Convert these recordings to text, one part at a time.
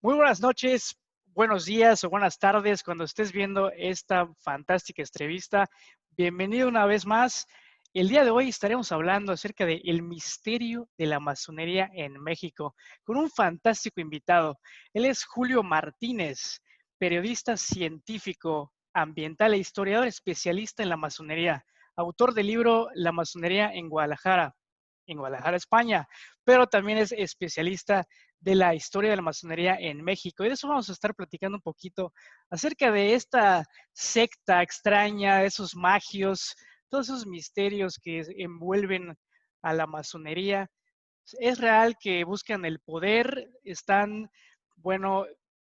Muy buenas noches, buenos días o buenas tardes cuando estés viendo esta fantástica entrevista. Bienvenido una vez más. El día de hoy estaremos hablando acerca del misterio de la masonería en México con un fantástico invitado. Él es Julio Martínez, periodista científico, ambiental e historiador especialista en la masonería, autor del libro La masonería en Guadalajara, España, pero también es especialista de la historia de la masonería en México. Y de eso vamos a estar platicando un poquito acerca de esta secta extraña, esos magios, todos esos misterios que envuelven a la masonería. Es real que buscan el poder, están, bueno,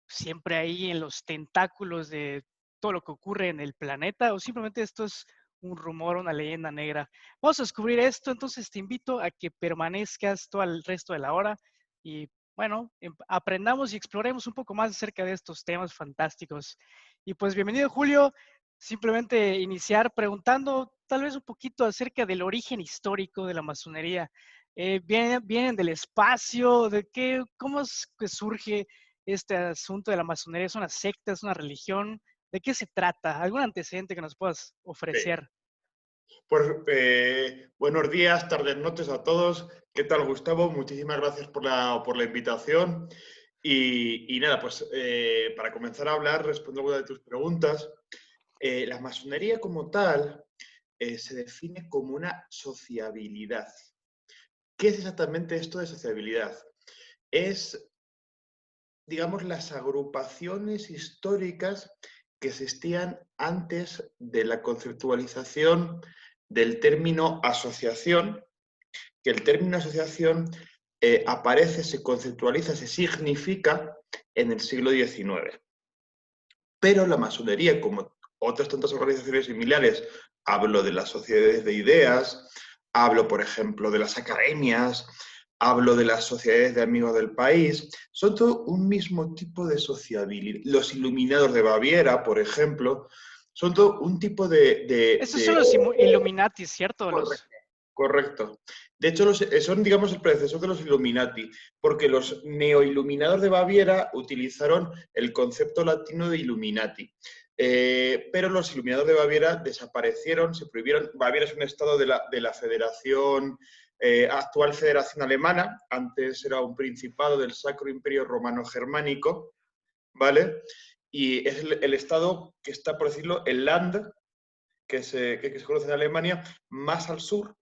siempre ahí en los tentáculos de todo lo que ocurre en el planeta, o simplemente esto es un rumor, una leyenda negra. Vamos a descubrir esto, entonces te invito a que permanezcas todo el resto de la hora y bueno, aprendamos y exploremos un poco más acerca de estos temas fantásticos. Y pues bienvenido, Julio. Simplemente iniciar preguntando tal vez un poquito acerca del origen histórico de la masonería. ¿Vienen del espacio? ¿De qué? ¿Cómo es que surge este asunto de la masonería? ¿Es una secta? ¿Es una religión? ¿De qué se trata? ¿Algún antecedente que nos puedas Sí. ofrecer? Pues, buenos días, tardes, noches a todos. ¿Qué tal, Gustavo? Muchísimas gracias por la invitación. Y nada, pues para comenzar a hablar, respondo alguna de tus preguntas. La masonería como tal se define como una sociabilidad. ¿Qué es exactamente esto de sociabilidad? Es, digamos, las agrupaciones históricas que existían antes de la conceptualización del término asociación, que el término asociación aparece, se conceptualiza, se significa en el siglo XIX. Pero la masonería, como otras tantas organizaciones similares, hablo de las sociedades de ideas, hablo, por ejemplo, de las academias, hablo de las sociedades de amigos del país, son todo un mismo tipo de sociabilidad. Los iluminados de Baviera, por ejemplo, son todo un tipo Estos son los Illuminati, ¿cierto? Correcto. Correcto. De hecho, son, digamos, el predecesor de los Illuminati, porque los neoiluminados de Baviera utilizaron el concepto latino de Illuminati. Pero los iluminados de Baviera desaparecieron, se prohibieron. Baviera es un estado de la Federación, actual Federación Alemana, antes era un principado del Sacro Imperio Romano Germánico, ¿vale? Y es el estado que está, por decirlo, el Land, que se conoce en Alemania, más al sur,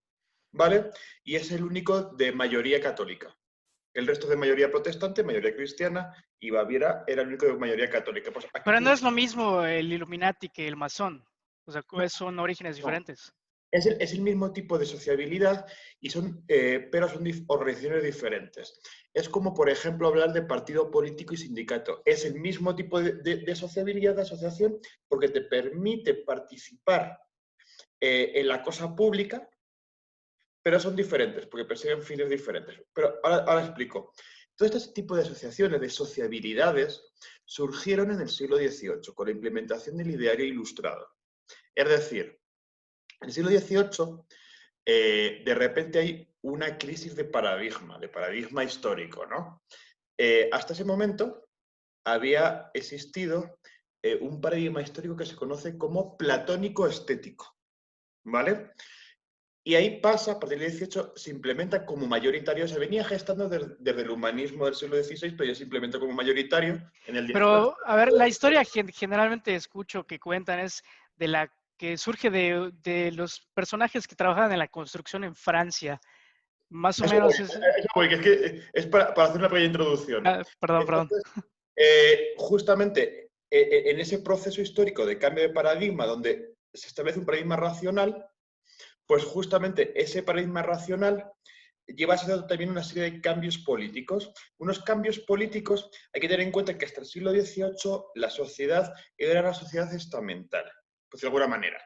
¿vale? Y es el único de mayoría católica. El resto de mayoría protestante, mayoría cristiana, y Baviera era el único de mayoría católica. Pues aquí Pero no tienes... es lo mismo el Illuminati que el masón. O sea, No, son orígenes no. diferentes. Es el mismo tipo de sociabilidad, pero son organizaciones diferentes. Es como, por ejemplo, hablar de partido político y sindicato. Es el mismo tipo de sociabilidad, de asociación, porque te permite participar en la cosa pública, pero son diferentes, porque persiguen fines diferentes. Pero ahora explico. Todo este tipo de asociaciones, de sociabilidades, surgieron en el siglo XVIII, con la implementación del ideario ilustrado. Es decir, en el siglo XVIII, de repente hay una crisis de paradigma histórico, ¿no? Hasta ese momento había existido un paradigma histórico que se conoce como platónico estético, ¿vale? Y ahí pasa, a partir del XVIII, se implementa como mayoritario, se venía gestando desde el humanismo del siglo XVI, pero ya se implementa como mayoritario en el XVIII. Pero, a ver, la historia generalmente escucho que cuentan es de la que surge de los personajes que trabajaban en la construcción en Francia. Más o Eso voy, menos es... eso voy, que es que es para hacer una pequeña introducción. Perdón, perdón. Entonces, justamente en ese proceso histórico de cambio de paradigma, donde se establece un paradigma racional, pues justamente ese paradigma racional lleva asociado también una serie de cambios políticos. Unos cambios políticos, hay que tener en cuenta que hasta el siglo XVIII la sociedad era una sociedad estamental, pues de alguna manera.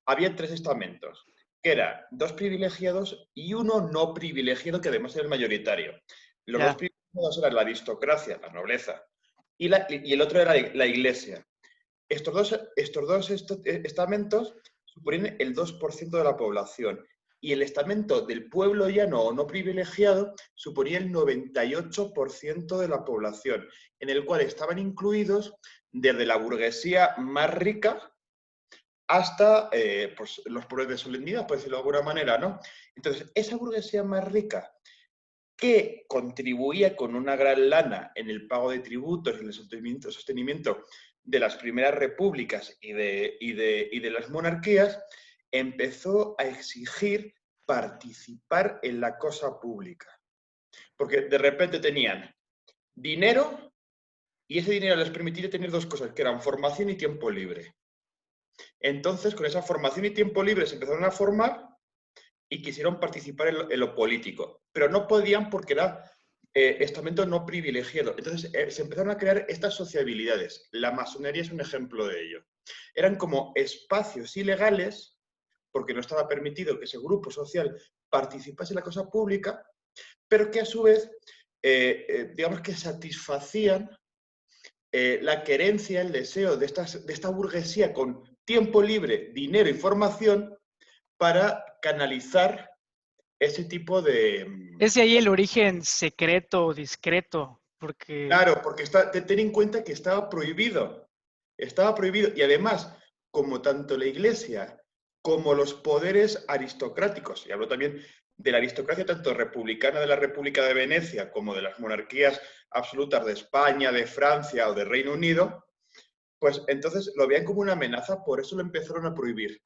Había tres estamentos, que eran dos privilegiados y uno no privilegiado, que además era el mayoritario. Los dos Ya. privilegiados eran la aristocracia, la nobleza, y el otro era la iglesia. Estos dos estamentos suponen el 2% de la población y el estamento del pueblo llano o no privilegiado suponía el 98% de la población, en el cual estaban incluidos desde la burguesía más rica hasta pues, los pobres de solemnidad, por decirlo de alguna manera, ¿no? Entonces, esa burguesía más rica que contribuía con una gran lana en el pago de tributos, en el sostenimiento de las primeras repúblicas y de las monarquías, empezó a exigir participar en la cosa pública. Porque de repente tenían dinero y ese dinero les permitía tener dos cosas, que eran formación y tiempo libre. Entonces, con esa formación y tiempo libre se empezaron a formar y quisieron participar en lo político, pero no podían porque era estamento no privilegiado. Entonces se empezaron a crear estas sociabilidades. La masonería es un ejemplo de ello. Eran como espacios ilegales, porque no estaba permitido que ese grupo social participase en la cosa pública, pero que a su vez, digamos que satisfacían la querencia, el deseo de esta burguesía con tiempo libre, dinero y formación para canalizar ese tipo de... Es de ahí el origen secreto o discreto, porque Claro, porque ten en cuenta que estaba prohibido. Estaba prohibido. Y además, como tanto la Iglesia como los poderes aristocráticos, y hablo también de la aristocracia tanto republicana de la República de Venecia como de las monarquías absolutas de España, de Francia o de Reino Unido, pues entonces lo veían como una amenaza, por eso lo empezaron a prohibir.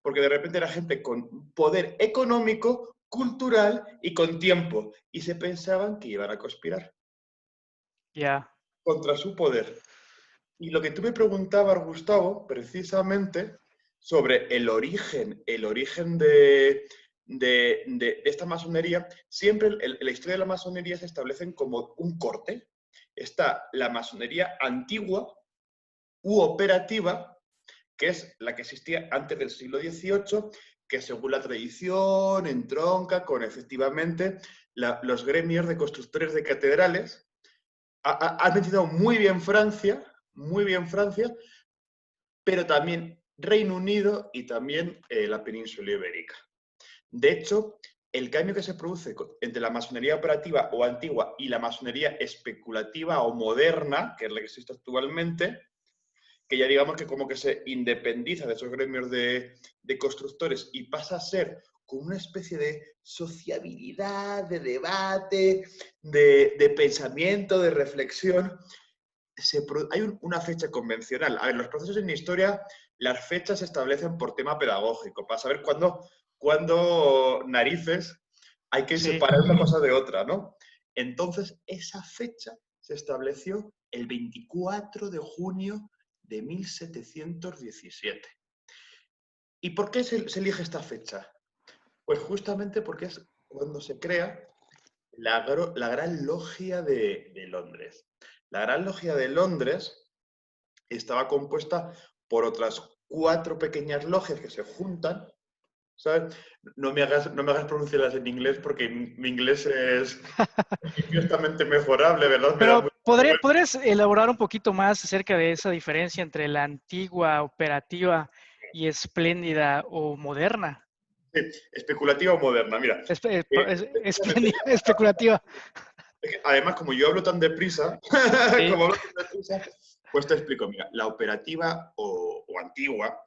Porque de repente era gente con poder económico, cultural y con tiempo. Y se pensaban que iban a conspirar ya. contra su poder. Y lo que tú me preguntabas, Gustavo, precisamente sobre el origen de esta masonería, siempre en la historia de la masonería se establecen como un corte. Está la masonería antigua u operativa, que es la que existía antes del siglo XVIII, que según la tradición entronca con efectivamente los gremios de constructores de catedrales. Has mencionado muy bien Francia, pero también Reino Unido y también la península ibérica. De hecho, el cambio que se produce entre la masonería operativa o antigua y la masonería especulativa o moderna, que es la que existe actualmente, que ya digamos que como que se independiza de esos gremios de constructores y pasa a ser como una especie de sociabilidad, de debate, de pensamiento, de reflexión. Hay una fecha convencional. A ver, los procesos en historia, las fechas se establecen por tema pedagógico, para saber cuándo narices hay que Sí, separar una cosa de otra, ¿no? Entonces, esa fecha se estableció el 24 de junio de 1717. ¿Y por qué se elige esta fecha? Pues justamente porque es cuando se crea la Gran Logia de Londres. La Gran Logia de Londres estaba compuesta por otras 4 pequeñas logias que se juntan, ¿sabes? No me hagas pronunciarlas en inglés porque mi inglés es ciertamente mejorable, ¿verdad? Me da pero mucha vergüenza. ¿podrías elaborar un poquito más acerca de esa diferencia entre la antigua, operativa y espléndida o moderna? Sí, especulativa o moderna, mira. Precisamente, Especulativa. además, como yo hablo tan deprisa, Sí, pues te explico. Mira, la operativa o antigua,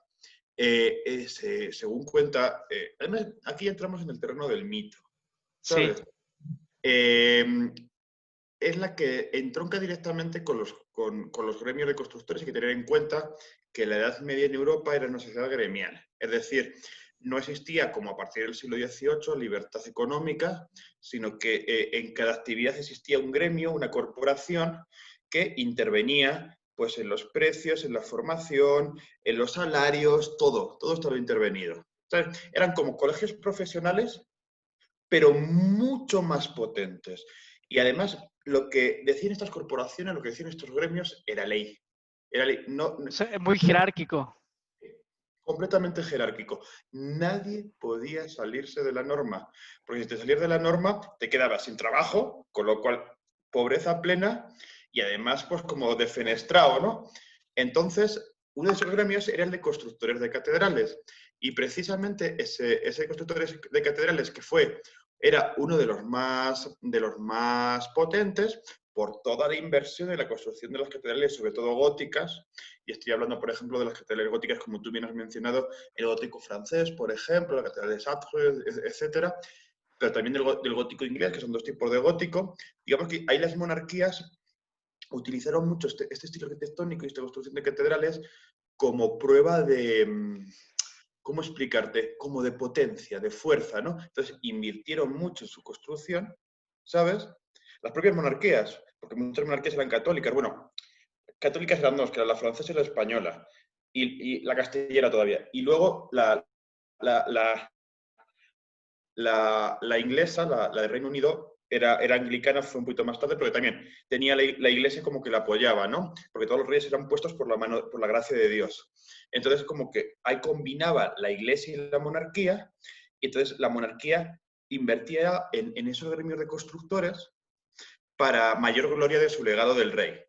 según cuenta, además aquí entramos en el terreno del mito, sí, ¿sabes? Es la que entronca directamente con los gremios de constructores. Hay que tener en cuenta que la Edad Media en Europa era una sociedad gremial. Es decir, no existía, como a partir del siglo XVIII, libertad económica, sino que en cada actividad existía un gremio, una corporación, que intervenía pues, en los precios, en la formación, en los salarios, todo estaba intervenido. Entonces, eran como colegios profesionales, pero mucho más potentes. Y además, lo que decían estas corporaciones, lo que decían estos gremios, era ley. Era ley. muy jerárquico. Completamente jerárquico. Nadie podía salirse de la norma, porque si te salías de la norma, te quedabas sin trabajo, con lo cual, pobreza plena, y además, pues como defenestrado, ¿no? Entonces, uno de esos gremios era el de constructores de catedrales. Y precisamente ese constructor de catedrales era uno de los más potentes por toda la inversión en la construcción de las catedrales, sobre todo góticas, y estoy hablando, por ejemplo, de las catedrales góticas, como tú bien has mencionado, el gótico francés, por ejemplo, la catedral de Chartres, etcétera, pero también del gótico inglés, que son dos tipos de gótico. Digamos que ahí las monarquías utilizaron mucho este estilo arquitectónico y esta construcción de catedrales como prueba de, ¿cómo explicarte? Como de potencia, de fuerza, ¿no? Entonces, invirtieron mucho en su construcción, ¿sabes? Las propias monarquías, porque muchas monarquías eran católicas. Bueno, católicas eran dos, que eran la francesa y la española, y la castellera todavía. Y luego la, la, la inglesa, la de Reino Unido, era anglicana, fue un poquito más tarde, porque también tenía la iglesia como que la apoyaba, ¿no? Porque todos los reyes eran puestos por la gracia de Dios. Entonces, como que ahí combinaba la iglesia y la monarquía, y entonces la monarquía invertía en esos gremios de constructores para mayor gloria de su legado del rey,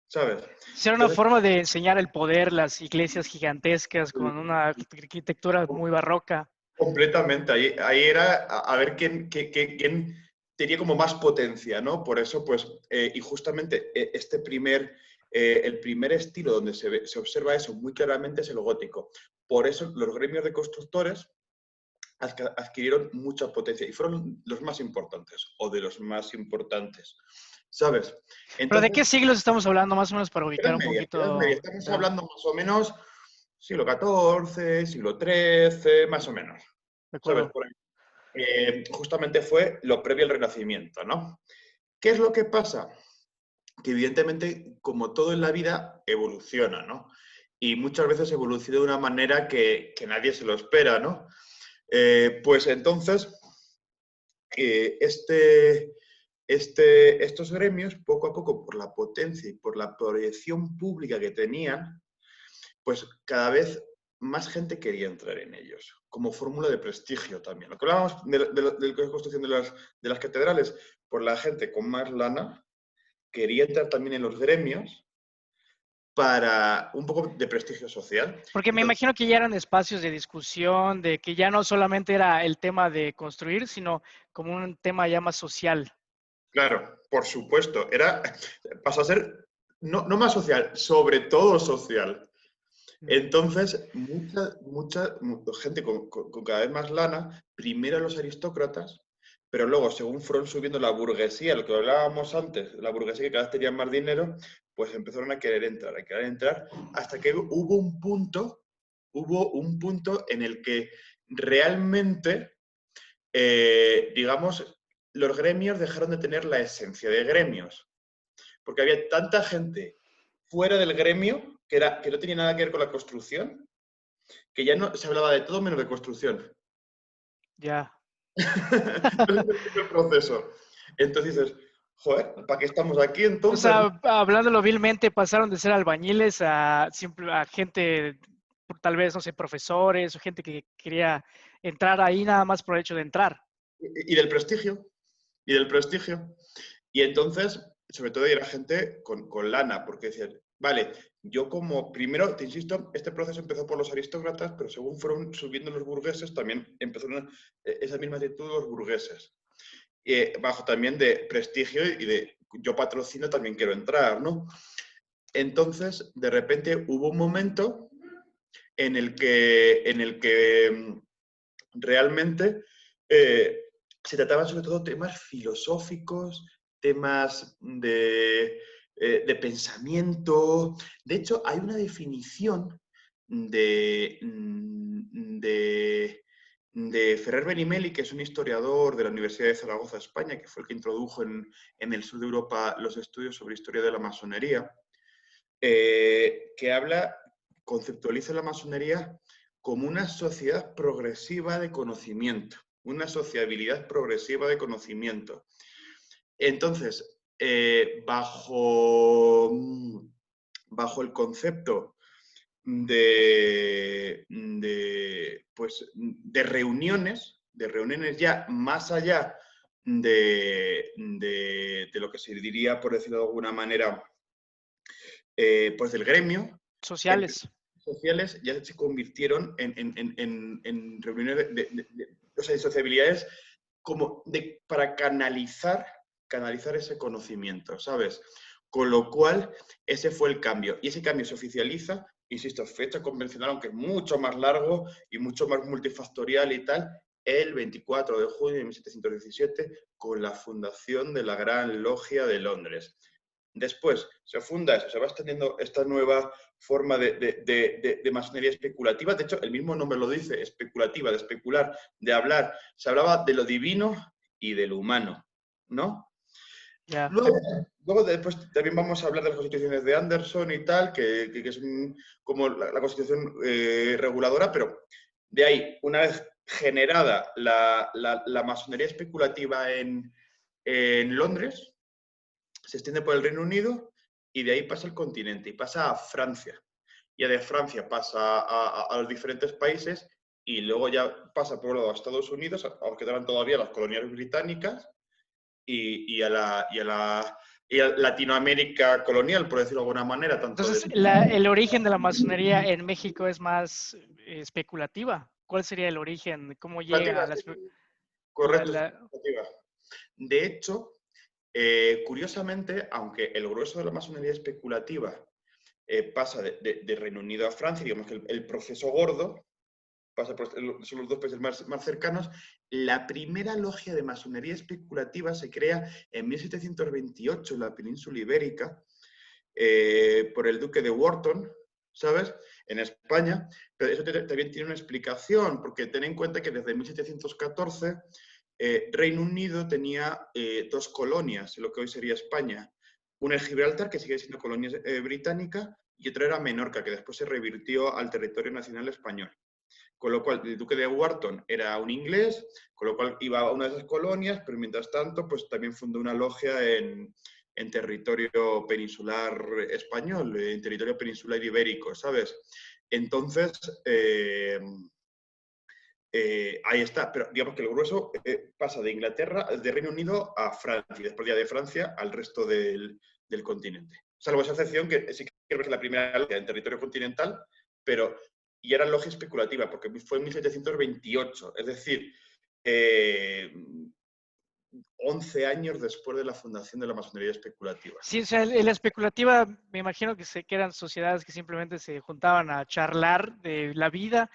¿sabes? Será una Entonces, forma de enseñar el poder, las iglesias gigantescas con una arquitectura muy barroca. completamente, ahí era a ver quién tenía como más potencia, ¿no? Por eso, pues, y justamente el primer estilo donde se observa eso muy claramente es el gótico. Por eso los gremios de constructores adquirieron mucha potencia y fueron los más importantes, o de los más importantes, ¿sabes? Pero ¿de Entonces, qué siglos estamos hablando más o menos para ubicar un Edad Media, poquito? estamos hablando más o menos siglo XIV, siglo XIII, más o menos, ¿De ¿sabes? acuerdo? Por ahí. Justamente fue lo previo al Renacimiento, ¿no? ¿Qué es lo que pasa? Que evidentemente, como todo en la vida, evoluciona, ¿no? Y muchas veces evoluciona de una manera que nadie se lo espera, ¿no? Pues entonces, eh, este, estos gremios, poco a poco, por la potencia y por la proyección pública que tenían, pues cada vez más gente quería entrar en ellos, como fórmula de prestigio también. Lo que hablábamos de la construcción de las catedrales, pues la gente con más lana quería entrar también en los gremios para un poco de prestigio social. Porque me Entonces, imagino que ya eran espacios de discusión, de que ya no solamente era el tema de construir, sino como un tema ya más social. claro, por supuesto, pasó a ser no más social, sobre todo social. Entonces, mucha gente con cada vez más lana, primero los aristócratas, pero luego, según fueron subiendo la burguesía, lo que hablábamos antes, la burguesía que cada vez tenía más dinero, pues empezaron a querer entrar, hasta que hubo un punto en el que realmente, digamos, los gremios dejaron de tener la esencia de gremios, porque había tanta gente fuera del gremio que no tenía nada que ver con la construcción, que ya no se hablaba de todo menos de construcción. Ya. Entonces, ese es el proceso. Entonces dices, joder, ¿para qué estamos aquí O entonces? sea, hablándolo vilmente, pasaron de ser albañiles a gente, tal vez, no sé, profesores o gente que quería entrar ahí nada más por el hecho de entrar. Y del prestigio, y del prestigio. Y entonces, sobre todo, era gente con lana, porque decían, vale, yo como, primero, te insisto, este proceso empezó por los aristócratas, pero según fueron subiendo los burgueses, también empezaron esa misma actitud de los burgueses. Bajo también de prestigio y de yo patrocino, también quiero entrar, ¿no? Entonces, de repente hubo un momento en el que realmente se trataban sobre todo temas filosóficos, temas de pensamiento. De hecho, hay una definición de, de, de Ferrer Benimeli, que es un historiador de la Universidad de Zaragoza, España, que fue el que introdujo en el sur de Europa los estudios sobre historia de la masonería, que conceptualiza la masonería como una sociedad progresiva de conocimiento, una sociabilidad progresiva de conocimiento. Entonces, bajo el concepto de reuniones ya más allá de lo que se diría, por decirlo de alguna manera, pues del gremio, Sociales. sociales ya se convirtieron en reuniones o sea, de sociabilidades como para canalizar ese conocimiento, ¿sabes? Con lo cual, ese fue el cambio. Y ese cambio se oficializa, insisto, fecha convencional, aunque mucho más largo y mucho más multifactorial y tal, el 24 de junio de 1717, con la fundación de la Gran Logia de Londres. Después se funda eso, se va extendiendo esta nueva forma de masonería especulativa. De hecho, el mismo nombre lo dice, especulativa, de especular, de hablar. Se hablaba de lo divino y de lo humano, ¿no? Ya. Luego después también vamos a hablar de las constituciones de Anderson y tal, que es como la constitución reguladora, pero de ahí, una vez generada la masonería especulativa en Londres, se extiende por el Reino Unido y de ahí pasa al continente y pasa a Francia. Ya de Francia pasa a los diferentes países y luego ya pasa por a Estados Unidos, aunque quedaban todavía las colonias británicas, y a Latinoamérica colonial, por decirlo de alguna manera, tanto de... Entonces, el origen de la masonería en México es más especulativa. ¿Cuál sería el origen? ¿Cómo llega a la, Correcto, la... especulativa. De hecho, curiosamente, aunque el grueso de la masonería especulativa pasa de Reino Unido a Francia, digamos que el proceso gordo pasa por, son los dos países más cercanos, la primera logia de masonería especulativa se crea en 1728 en la península ibérica por el duque de Wharton, ¿sabes? En España, pero eso también tiene una explicación, porque ten en cuenta que desde 1714 Reino Unido tenía dos colonias, en lo que hoy sería España. Una es Gibraltar, que sigue siendo colonia británica, y otra era Menorca, que después se revirtió al territorio nacional español. Con lo cual, el duque de Wharton era un inglés, con lo cual iba a una de esas colonias, pero mientras tanto, pues también fundó una logia en territorio peninsular español, en territorio peninsular ibérico, ¿sabes? Entonces, ahí está, pero digamos que el grueso pasa de Inglaterra, de Reino Unido a Francia, y después ya de Francia al resto del continente. Salvo esa excepción que sí creo que es la primera logia en territorio continental, pero y era logia especulativa, porque fue en 1728, es decir, 11 años después de la fundación de la masonería especulativa. Sí, o sea, en la especulativa me imagino que eran sociedades que simplemente se juntaban a charlar de la vida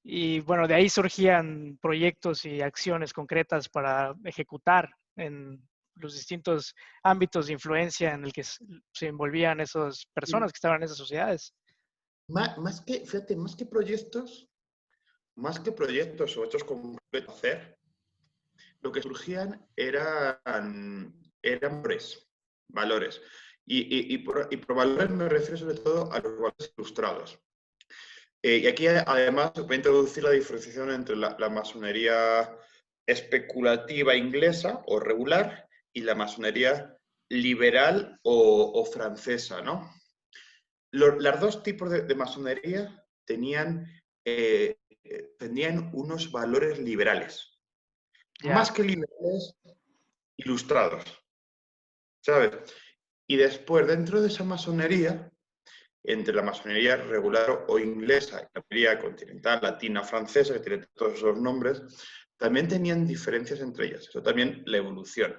y bueno, de ahí surgían proyectos y acciones concretas para ejecutar en los distintos ámbitos de influencia en el que se envolvían esas personas que estaban en esas sociedades. Fíjate, más que proyectos o hechos concretos a hacer, lo que surgían eran valores. Y por valores me refiero sobre todo a los valores ilustrados. Y aquí además se puede introducir la diferenciación entre la masonería especulativa inglesa o regular y la masonería liberal o francesa, ¿no? Los dos tipos de masonería tenían unos valores liberales, Ya, más que liberales, ilustrados, ¿sabes? Y después, dentro de esa masonería, entre la masonería regular o inglesa y la masonería continental, latina, francesa, que tiene todos esos nombres, también tenían diferencias entre ellas. Eso también la evolución.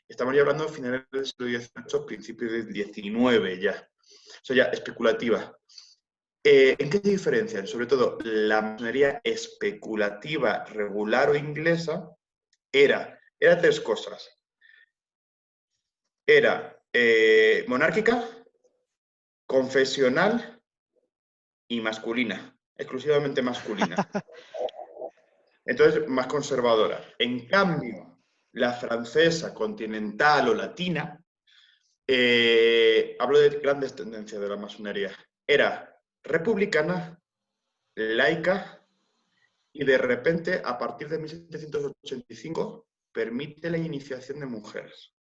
Estamos ya hablando de finales del siglo XVIII, principios del XIX ya. O sea, ya especulativa. ¿En qué se diferencian? Sobre todo, la masonería especulativa regular o inglesa era tres cosas. Era monárquica, confesional y masculina, exclusivamente masculina. Entonces, más conservadora. En cambio, la francesa, continental o latina, hablo de grandes tendencias de la masonería, era republicana, laica y de repente, a partir de 1785, permite la iniciación de mujeres.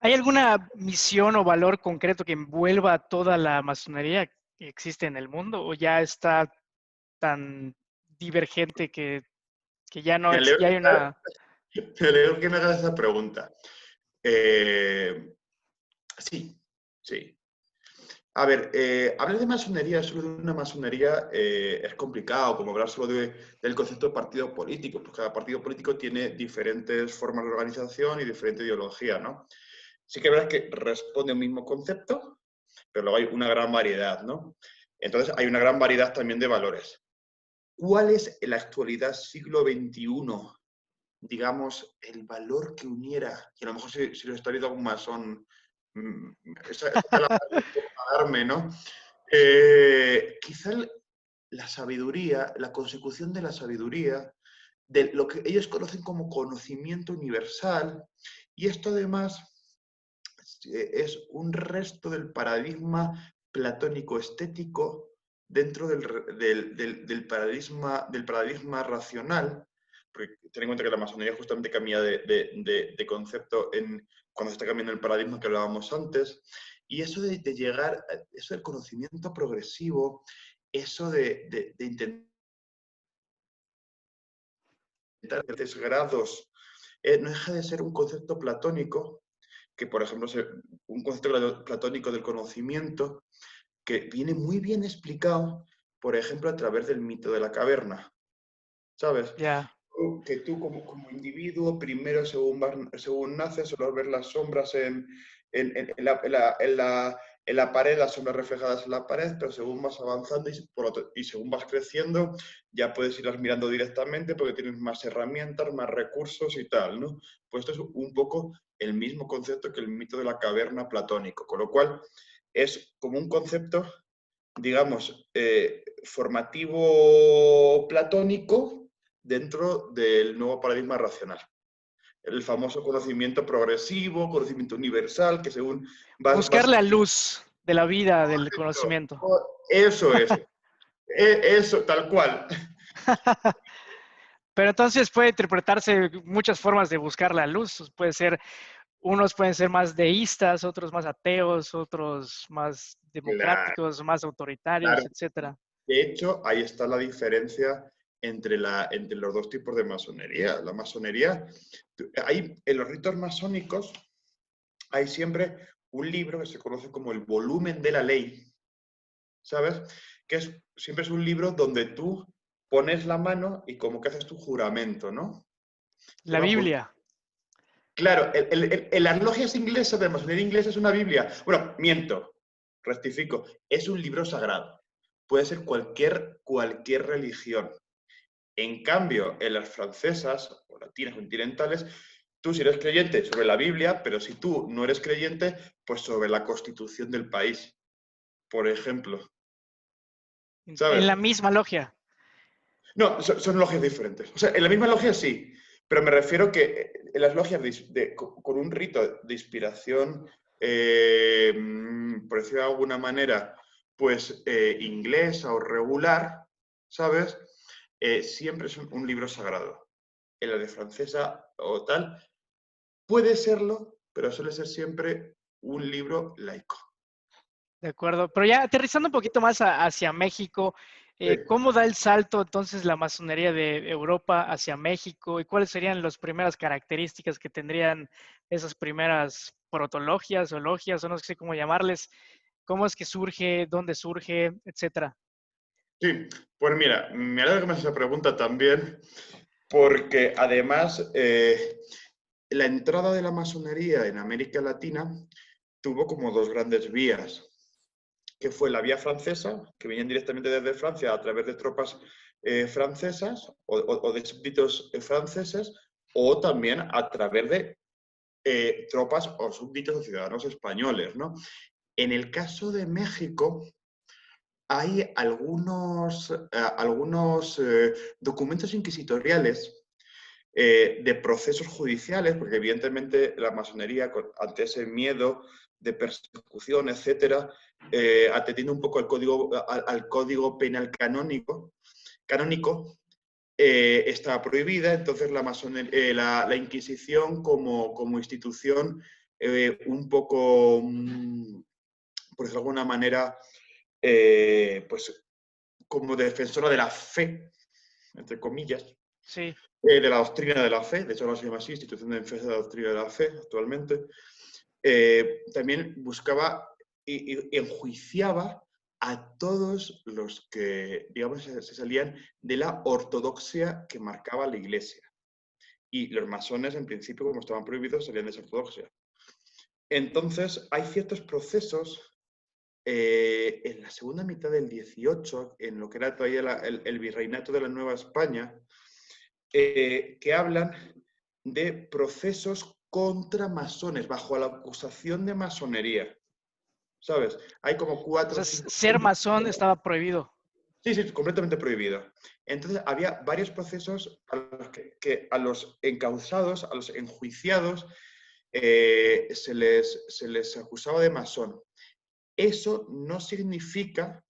¿hay alguna misión o valor concreto que envuelva toda la masonería que existe en el mundo o ya está tan divergente que ya no Me alegro, ya hay una... me alegro que me hagas esa pregunta. Sí, sí. A ver, hablar de masonería, solo de una masonería, es complicado, como hablar solo del concepto de partido político, porque cada partido político tiene diferentes formas de organización y diferente ideología, ¿no? Sí que es verdad que responde a un mismo concepto, pero luego hay una gran variedad, ¿no? Entonces hay una gran variedad también de valores. ¿Cuál es en la actualidad, siglo XXI, digamos, el valor que uniera? Y a lo mejor si lo está viendo algún masón, esa te la puedo darme, ¿no? Quizá la sabiduría, la consecución de la sabiduría, de lo que ellos conocen como conocimiento universal, y esto además es un resto del paradigma platónico estético dentro del paradigma racional, porque ten en cuenta que la masonería justamente cambia de concepto cuando se está cambiando el paradigma que hablábamos antes, y eso de llegar, eso del conocimiento progresivo, eso de intentar grados, no deja de ser un concepto platónico que, por ejemplo, un concepto platónico del conocimiento que viene muy bien explicado, por ejemplo, a través del mito de la caverna, ¿sabes? Ya. Que tú como individuo, primero según naces, solo ver las sombras en la pared, las sombras reflejadas en la pared, pero según vas avanzando y según vas creciendo, ya puedes irlas mirando directamente porque tienes más herramientas, más recursos y tal, ¿no? Pues esto es un poco el mismo concepto que el mito de la caverna platónico, con lo cual es como un concepto, digamos, formativo platónico dentro del nuevo paradigma racional. El famoso conocimiento progresivo, conocimiento universal, que según Buscar la luz de la vida, del conocimiento. Eso es. Eso, tal cual. Pero entonces puede interpretarse muchas formas de buscar la luz. Puede ser, unos pueden ser más deístas, otros más ateos, otros más Claro, democráticos, más autoritarios, claro. etcétera. De hecho, ahí está la diferencia entre los dos tipos de masonería. La masonería, en los ritos masónicos hay siempre un libro que se conoce como el volumen de la ley, ¿sabes? Siempre es un libro donde tú pones la mano y como que haces tu juramento, ¿no? La Biblia. Claro, en las logias inglesas, de masonería inglesa, es una Biblia. Bueno, miento, rectifico, es un libro sagrado. Puede ser cualquier religión. En cambio, en las francesas o latinas continentales, tú si eres creyente sobre la Biblia, pero si tú no eres creyente, pues sobre la constitución del país, por ejemplo. En ¿Sabes? la misma logia. No, son logias diferentes. O sea, en la misma logia sí, pero me refiero que en las logias con un rito de inspiración, por decirlo de alguna manera, pues inglesa o regular, ¿sabes? Siempre es un libro sagrado. En la de francesa o tal, puede serlo, pero suele ser siempre un libro laico. De acuerdo. Pero ya aterrizando un poquito más hacia México, Sí. ¿cómo da el salto entonces la masonería de Europa hacia México? ¿Y cuáles serían las primeras características que tendrían esas primeras protologias o logias, o no sé cómo llamarles? ¿Cómo es que surge? ¿Dónde surge? Etcétera. Sí, pues mira, me alegra que me hagas esa pregunta también, porque además la entrada de la masonería en América Latina tuvo como dos grandes vías, que fue la vía francesa, que venían directamente desde Francia a través de tropas francesas o de súbditos franceses, o también a través de tropas o súbditos o ciudadanos españoles, ¿no? En el caso de México, hay algunos documentos inquisitoriales de procesos judiciales, porque evidentemente la masonería, ante ese miedo de persecución, etcétera, atendiendo un poco al código penal canónico, está prohibida. Entonces la Inquisición como institución un poco, por decirlo de alguna manera, pues como defensora de la fe, entre comillas, Sí, de la doctrina de la fe, de hecho ahora se llama así, Institución de Defensa de la Doctrina de la Fe actualmente, también buscaba y enjuiciaba a todos los que, digamos, se salían de la ortodoxia que marcaba la Iglesia. Y los masones, en principio, como estaban prohibidos, salían de esa ortodoxia. Entonces, hay ciertos procesos en la segunda mitad del 18, en lo que era todavía el virreinato de la Nueva España, que hablan de procesos contra masones, bajo la acusación de masonería. ¿Sabes? Hay como O 4 o sea, 5... ser masón estaba prohibido. Sí, sí, completamente prohibido. Entonces, había varios procesos a los que a los encausados, a los enjuiciados, se les acusaba de masón. Eso no significa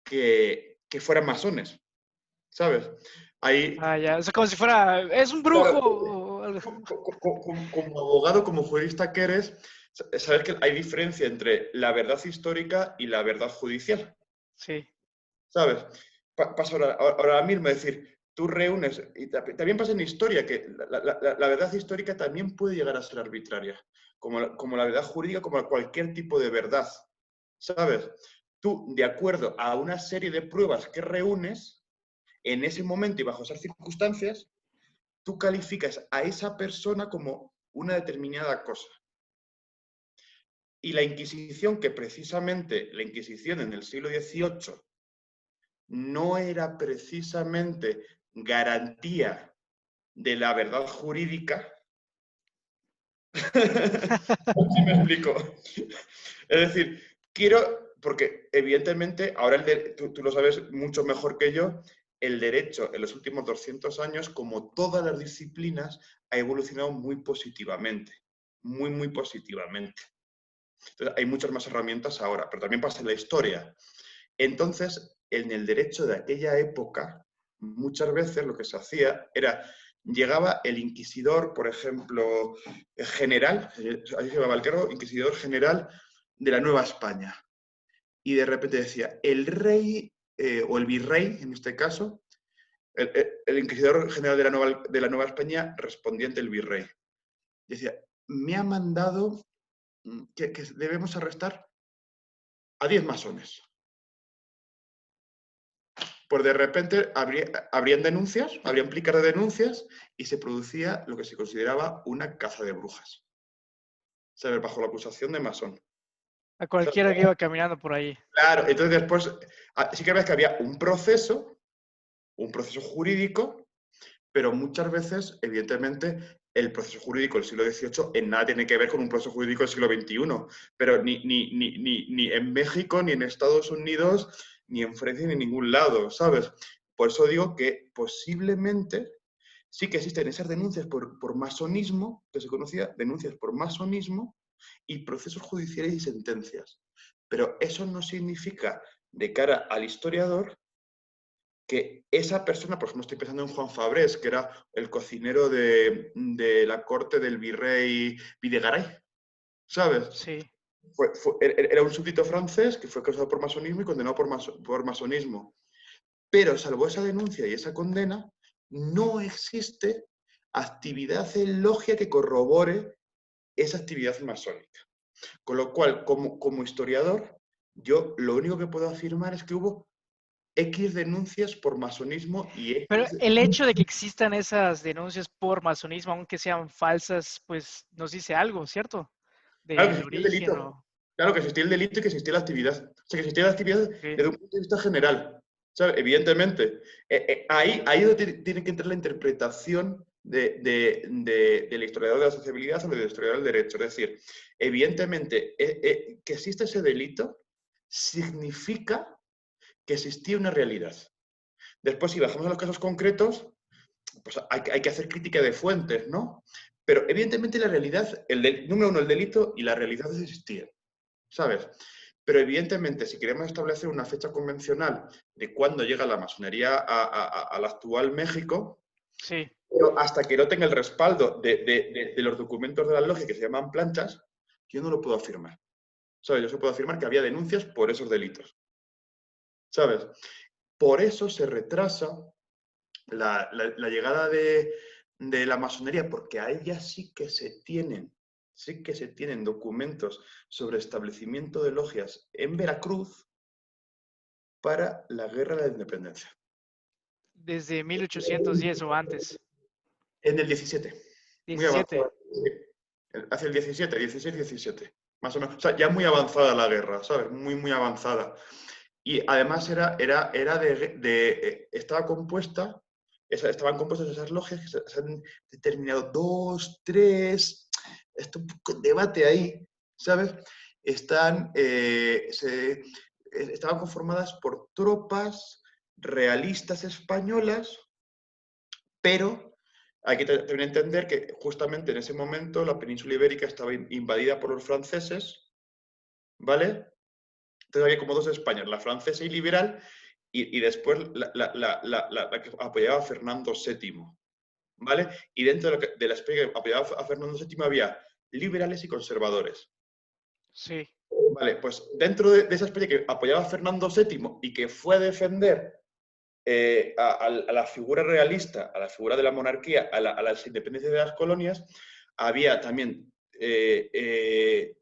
que fueran masones, ¿sabes? Ahí, Ah, ya. Es como si fuera, es un brujo. claro, como abogado, como jurista que eres, sabes que hay diferencia entre la verdad histórica y la verdad judicial, Sí. ¿sabes? Pasa ahora mismo, es decir, tú reúnes, y también pasa en historia, que la verdad histórica también puede llegar a ser arbitraria, como la verdad jurídica, como cualquier tipo de verdad, ¿sabes? Tú, de acuerdo a una serie de pruebas que reúnes, en ese momento y bajo esas circunstancias, tú calificas a esa persona como una determinada cosa. Y la Inquisición, que precisamente la Inquisición en el siglo XVIII no era precisamente garantía de la verdad jurídica, ¿sí me explico? Es decir, porque evidentemente, ahora tú lo sabes mucho mejor que yo, el derecho en los últimos 200 años, como todas las disciplinas, ha evolucionado muy positivamente, muy, muy positivamente. Entonces, hay muchas más herramientas ahora, pero también pasa en la historia. Entonces, en el derecho de aquella época, muchas veces lo que se hacía era, llegaba el inquisidor, por ejemplo, general, ahí se llamaba el cargo, inquisidor general de la Nueva España. Y de repente decía, el rey, o el virrey, en este caso, el inquisidor general de la Nueva España respondía ante el virrey. Decía, me ha mandado que debemos arrestar a 10 masones. Pues de repente habrían denuncias, habrían plicas de denuncias y se producía lo que se consideraba una caza de brujas. ¿Sabes? Bajo la acusación de masón. A cualquiera que iba caminando por ahí. Claro, entonces después sí que ves que había un proceso jurídico, pero muchas veces, evidentemente, el proceso jurídico del siglo XVIII en nada tiene que ver con un proceso jurídico del siglo XXI. Pero ni en México, ni en Estados Unidos, ni en Francia, ni en ningún lado, ¿sabes? Por eso digo que posiblemente sí que existen esas denuncias por masonismo, que se conocía, denuncias por masonismo, y procesos judiciales y sentencias. Pero eso no significa, de cara al historiador, que esa persona, por ejemplo, estoy pensando en Juan Fabrés, que era el cocinero de la corte del virrey Videgaray, ¿sabes? Sí. Era un súbdito francés que fue acusado por masonismo y condenado por masonismo. Pero salvo esa denuncia y esa condena, no existe actividad en logia que corrobore esa actividad masónica. Con lo cual, como historiador, yo lo único que puedo afirmar es que hubo X denuncias por masonismo y Pero X... el hecho de que existan esas denuncias por masonismo, aunque sean falsas, pues nos dice algo, ¿cierto? Claro que Del existía el origen delito. o... Claro que existía el delito y que existía la actividad. O sea, que existía la actividad Sí. desde un punto de vista general. ¿Sabes? Evidentemente. Ahí es donde tiene que entrar la interpretación del historiador de la sociabilidad o del historiador del derecho. Es decir, evidentemente, que existe ese delito significa que existía una realidad. Después, si bajamos a los casos concretos, pues hay que hacer crítica de fuentes, ¿no? Pero evidentemente la realidad, número uno, el delito y la realidad existían, ¿sabes? Pero evidentemente, si queremos establecer una fecha convencional de cuándo llega la masonería al actual México, Sí. pero hasta que no tenga el respaldo de los documentos de la logia que se llaman planchas, yo no lo puedo afirmar. ¿Sabes? Yo solo puedo afirmar que había denuncias por esos delitos. ¿Sabes? Por eso se retrasa la llegada de la masonería, porque a ella sí que se tienen sí que se tienen documentos sobre establecimiento de logias en Veracruz para la Guerra de la Independencia. Desde 1810 o antes. En el 17. Muy 17. avanzado. Sí. Hacia el 17, 16, 17. Más o menos. O sea, ya muy avanzada la guerra, ¿sabes? Muy, muy avanzada. Y además estaba compuesta, estaban compuestas esas logias que se han determinado 2, 3, está un poco de debate ahí, ¿sabes? Estaban conformadas por tropas realistas españolas, pero hay que también entender que justamente en ese momento la península ibérica estaba invadida por los franceses, ¿vale? Entonces había como dos Españas, la francesa y liberal, y después la que apoyaba a Fernando VII, ¿vale? Y dentro de la España que apoyaba a Fernando VII había liberales y conservadores. Sí. Vale, pues dentro de esa España que apoyaba a Fernando VII y que fue a defender a la figura realista, a la figura de la monarquía, a las independencias de las colonias, había también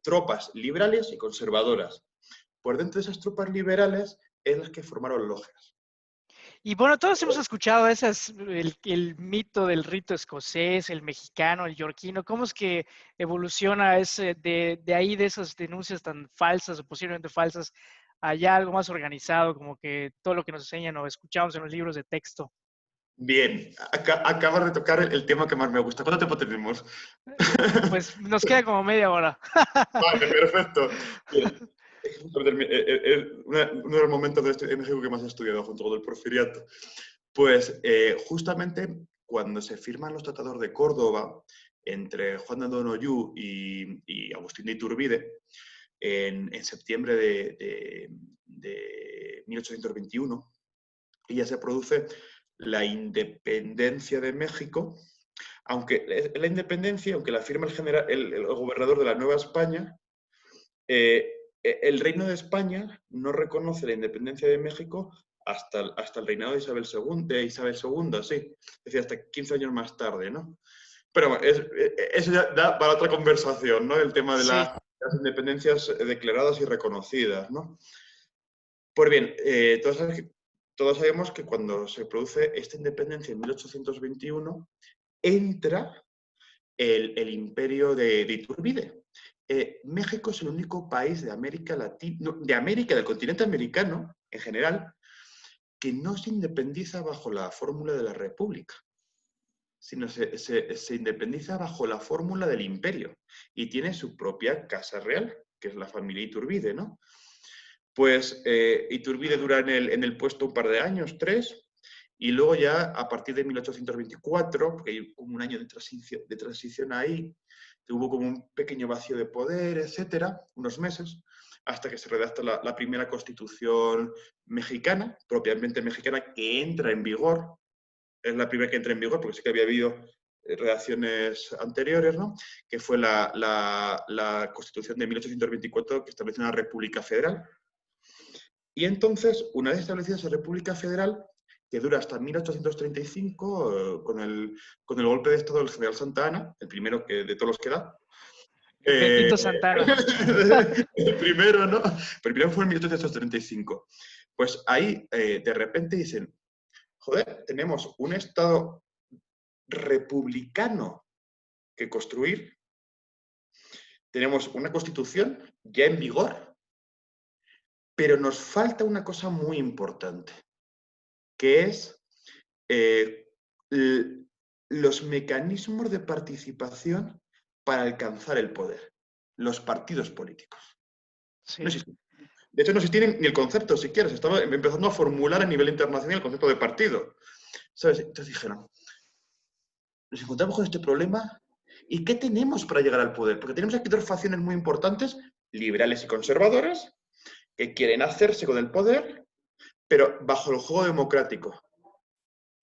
tropas liberales y conservadoras. Por dentro de esas tropas liberales es las que formaron logias. Y bueno, todos hemos escuchado el mito del rito escocés, el mexicano, el yorquino. ¿Cómo es que evoluciona de ahí, de esas denuncias tan falsas o posiblemente falsas, allá algo más organizado, como que todo lo que nos enseñan o escuchamos en los libros de texto? Bien, acabas de tocar el tema que más me gusta. ¿Cuánto tiempo tenemos? Pues nos queda como media hora. Vale, perfecto. Bien. Uno de los momentos en México que más he estudiado junto con el Porfiriato. Pues justamente cuando se firman los tratados de Córdoba entre Juan de Donollou y Agustín de Iturbide en septiembre de 1821, y ya se produce la independencia de México, aunque la independencia, aunque la firma el gobernador de la Nueva España, el Reino de España no reconoce la independencia de México hasta el reinado de Isabel II, sí. Es decir, hasta 15 años más tarde, ¿no? Pero bueno, eso ya da para otra conversación, ¿no? El tema de Sí, las independencias declaradas y reconocidas, ¿no? Pues bien, todos sabemos que cuando se produce esta independencia en 1821, entra el imperio de Iturbide. México es el único país de América Latina, no, de América, del continente americano en general, que no se independiza bajo la fórmula de la república, sino se independiza bajo la fórmula del imperio y tiene su propia casa real, que es la familia Iturbide, ¿no? Pues Iturbide dura en el puesto un par de años, 3, y luego ya a partir de 1824, porque hay como un año de transición ahí, que hubo como un pequeño vacío de poder, etcétera, unos meses, hasta que se redacta la primera constitución mexicana, propiamente mexicana, que entra en vigor. Es la primera que entra en vigor, porque sí que había habido redacciones anteriores, ¿no? Que fue la constitución de 1824, que establece una república federal. Y entonces, una vez establecida esa República Federal, que dura hasta 1835, con el golpe de Estado del general Santa Anna, el primero de todos los que da. Bendito Santana. El primero, ¿no? Pero el primero fue en 1835. Pues ahí, de repente dicen, joder, tenemos un Estado republicano que construir, tenemos una Constitución ya en vigor, pero nos falta una cosa muy importante, que es los mecanismos de participación para alcanzar el poder, los partidos políticos. Sí. No existen. De hecho, no existía ni el concepto siquiera, se estaba empezando a formular a nivel internacional el concepto de partido. ¿Sabes? Entonces dijeron, nos encontramos con este problema, ¿y qué tenemos para llegar al poder? Porque tenemos aquí dos facciones muy importantes, liberales y conservadoras, que quieren hacerse con el poder, pero bajo el juego democrático.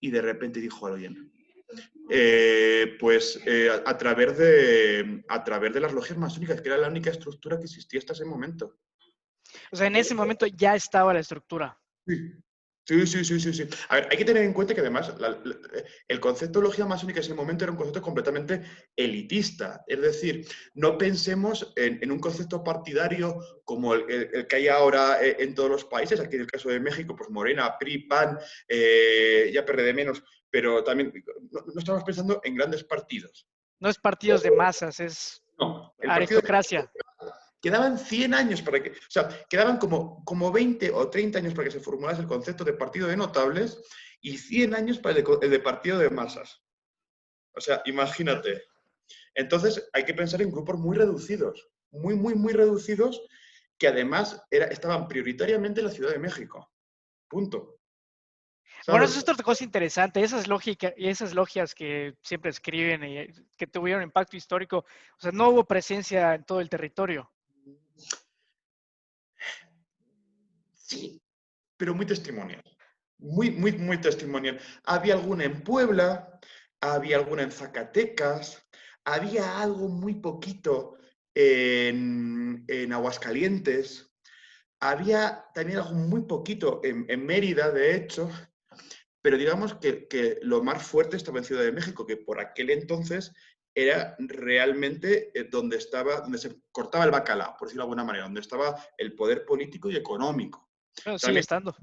Y de repente dijo alguien, a través de las logias masónicas, que era la única estructura que existía hasta ese momento. O sea, en ese momento ya estaba la estructura. Sí. Sí, sí, sí, sí, sí. A ver, hay que tener en cuenta que además el concepto de logia masónica en ese momento era un concepto completamente elitista. Es decir, no pensemos en un concepto partidario como el que hay ahora en todos los países. Aquí en el caso de México, pues Morena, PRI, PAN, ya PRD menos, pero también no estamos pensando en grandes partidos. No es partidos de masas, es No, el partido aristocracia. quedaban 100 años para que, o sea, quedaban como 20 o 30 años para que se formulase el concepto de partido de notables y 100 años para el de partido de masas. O sea, imagínate. Entonces hay que pensar en grupos muy reducidos, muy, muy, muy reducidos, que además estaban prioritariamente en la Ciudad de México. Punto. Bueno, ¿Sabes? eso es otra cosa interesante, esas logias que siempre escriben y que tuvieron impacto histórico, o sea, no hubo presencia en todo el territorio. Sí, pero muy testimonial. Muy, muy, muy testimonial. Había alguna en Puebla, había alguna en Zacatecas, había algo muy poquito en Aguascalientes, había también algo muy poquito en Mérida, de hecho, pero digamos que lo más fuerte estaba en Ciudad de México, que por aquel entonces era realmente donde se cortaba el bacalao, por decirlo de alguna manera, donde estaba el poder político y económico. Bueno, sigue Realmente estando.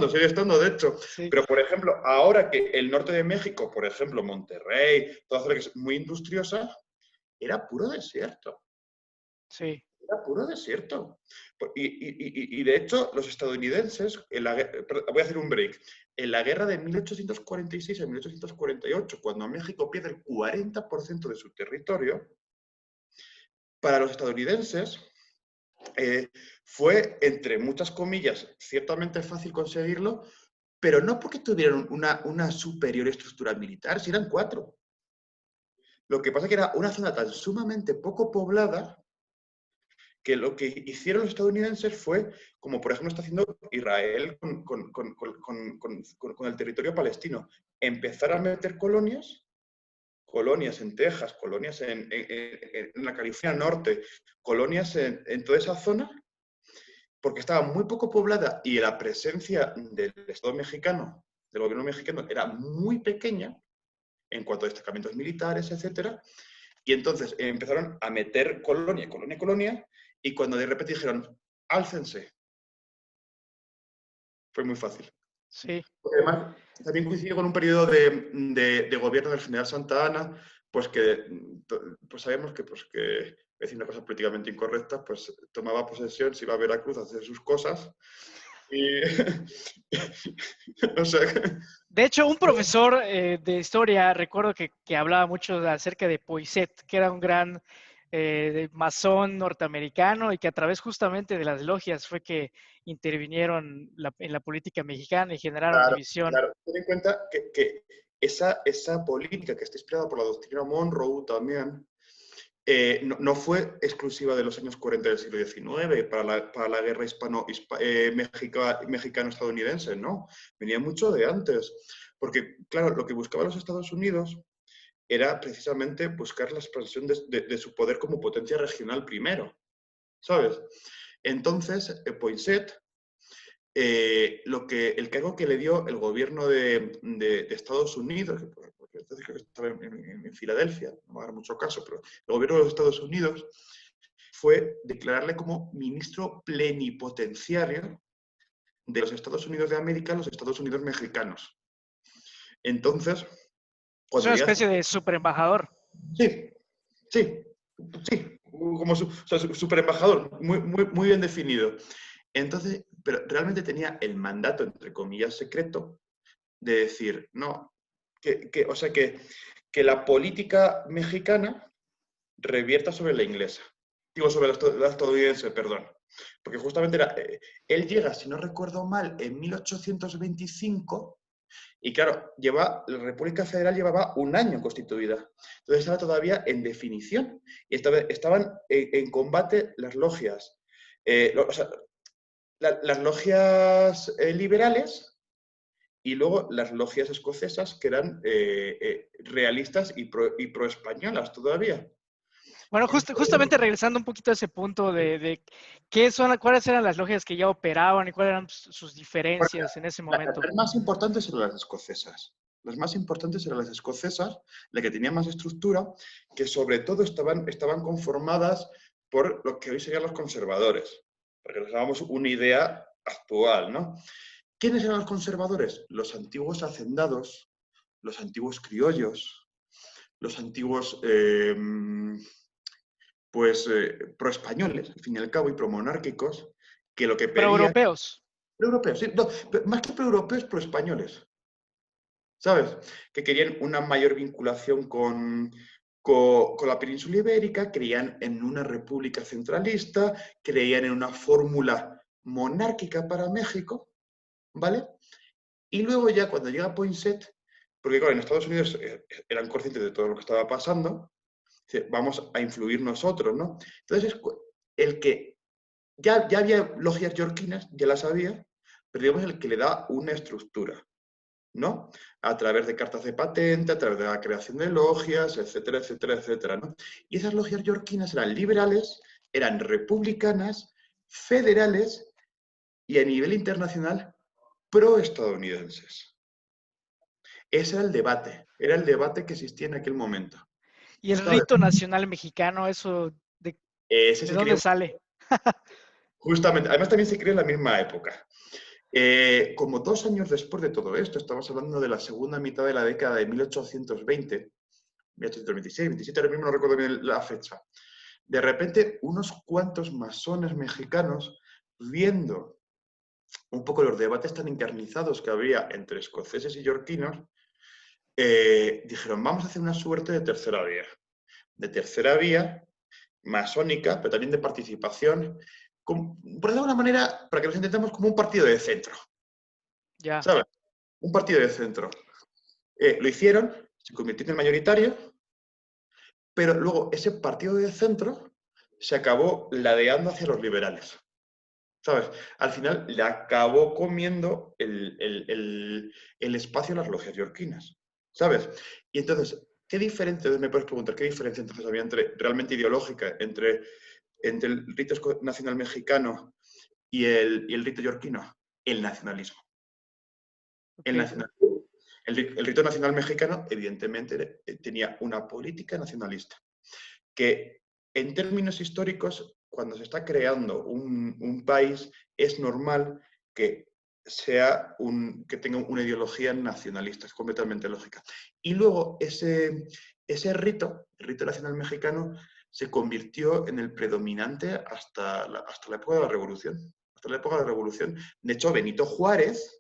sigue estando, de hecho. Sí, Pero, por ejemplo, ahora que el norte de México, por ejemplo, Monterrey, toda zona que es muy industriosa, era puro desierto. sí. Era puro desierto. Y de hecho, los estadounidenses, voy a hacer un break, en la guerra de 1846 a 1848, cuando México pierde el 40% de su territorio, para los estadounidenses fue, entre muchas comillas, ciertamente fácil conseguirlo, pero no porque tuvieran una superior estructura militar, si eran cuatro. Lo que pasa es que era una zona tan sumamente poco poblada que lo que hicieron los estadounidenses fue, como por ejemplo está haciendo Israel con el territorio palestino, empezar a meter colonias en Texas, colonias en la California Norte, colonias en toda esa zona, porque estaba muy poco poblada y la presencia del Estado mexicano, del gobierno mexicano, era muy pequeña en cuanto a destacamentos militares, etcétera. Y entonces empezaron a meter colonia, colonia, colonia, y cuando de repente dijeron, álcense, fue muy fácil. Sí, Porque además, también coincidió con un periodo de gobierno del general Santa Anna, pues que pues sabemos que decir una cosa políticamente incorrecta, pues tomaba posesión, se iba a Veracruz a hacer sus cosas. Y, o sea, de hecho, un profesor de historia, recuerdo que hablaba mucho acerca de Poinsett, que era un gran masón norteamericano y que a través justamente de las logias fue que intervinieron en la política mexicana y generaron claro, división. claro. Ten en cuenta que esa política que está inspirada por la doctrina Monroe también, no fue exclusiva de los años 40 del siglo XIX para la guerra mexicano-estadounidense, ¿no? Venía mucho de antes. Porque, claro, lo que buscaban los Estados Unidos era precisamente buscar la expansión de su poder como potencia regional primero, ¿sabes? Entonces, Poinsett, el cargo que le dio el gobierno de Estados Unidos, porque entonces creo que estaba en Filadelfia, no va a dar mucho caso, pero el gobierno de los Estados Unidos fue declararle como ministro plenipotenciario de los Estados Unidos de América a los Estados Unidos mexicanos. Entonces, Es cuando una ya... especie de super embajador. Sí, sí, sí, como super embajador, muy, muy, muy bien definido. Entonces, pero realmente tenía el mandato, entre comillas, secreto, de decir, no, o sea, que la política mexicana revierta sobre la inglesa. Digo, sobre la estadounidense, perdón. Porque justamente él llega, si no recuerdo mal, en 1825, y claro, la República Federal llevaba un año constituida. Entonces estaba todavía en definición. Y estaban en combate las logias. O sea, las logias liberales y luego las logias escocesas que eran realistas y pro españolas todavía. Bueno, justamente regresando un poquito a ese punto de cuáles eran las logias que ya operaban y cuáles eran sus diferencias en ese momento. Las más importantes eran las escocesas. Las más importantes eran las escocesas, las que tenían más estructura, que sobre todo estaban conformadas por lo que hoy serían los conservadores, para que nos hagamos una idea actual, ¿no? ¿Quiénes eran los conservadores? Los antiguos hacendados, los antiguos criollos, los antiguos pro-españoles, al fin y al cabo, y pro-monárquicos, que lo que pedían... Pro-europeos. Pro-europeos, sí, no, más que pro-europeos, pro-españoles. ¿Sabes? Que querían una mayor vinculación con la península ibérica, creían en una república centralista, creían en una fórmula monárquica para México, ¿vale? Y luego ya cuando llega Poinsett, porque claro, en Estados Unidos eran conscientes de todo lo que estaba pasando, dice, vamos a influir nosotros, ¿no? Entonces, el que ya había logias yorquinas, ya las había, pero digamos el que le da una estructura, ¿no? A través de cartas de patente, a través de la creación de logias, etcétera, etcétera, etcétera, ¿no? Y esas logias yorquinas eran liberales, eran republicanas, federales y a nivel internacional pro-estadounidenses. Ese era el debate que existía en aquel momento. Y el ¿Sabes? rito nacional mexicano, eso, Ese ¿de se dónde creó sale? justamente, además también se creó en la misma época. Como 2 años después de todo esto, estamos hablando de la segunda mitad de la década de 1820, 1826, 27, ahora mismo no recuerdo bien la fecha. De repente, unos cuantos masones mexicanos, viendo un poco los debates tan encarnizados que había entre escoceses y yorquinos, dijeron, vamos a hacer una suerte de tercera vía masónica, pero también de participación, por decirlo de alguna manera, para que nos entendamos como un partido de centro, Ya. ¿sabes? Un partido de centro. Lo hicieron, se convirtió en el mayoritario, pero luego ese partido de centro se acabó ladeando hacia los liberales, ¿sabes? Al final le acabó comiendo el espacio a las logias yorquinas, ¿sabes? Y entonces, ¿qué diferencia, me puedes preguntar, qué diferencia entonces había realmente ideológica entre el rito nacional mexicano y el rito yorquino? El nacionalismo. El Ok. nacionalismo. El rito nacional mexicano, evidentemente, tenía una política nacionalista, que en términos históricos, cuando se está creando un país, es normal que que tenga una ideología nacionalista, es completamente lógica. Y luego ese rito, el rito nacional mexicano, se convirtió en el predominante hasta la época de la Revolución. Hasta la época de la Revolución. De hecho, Benito Juárez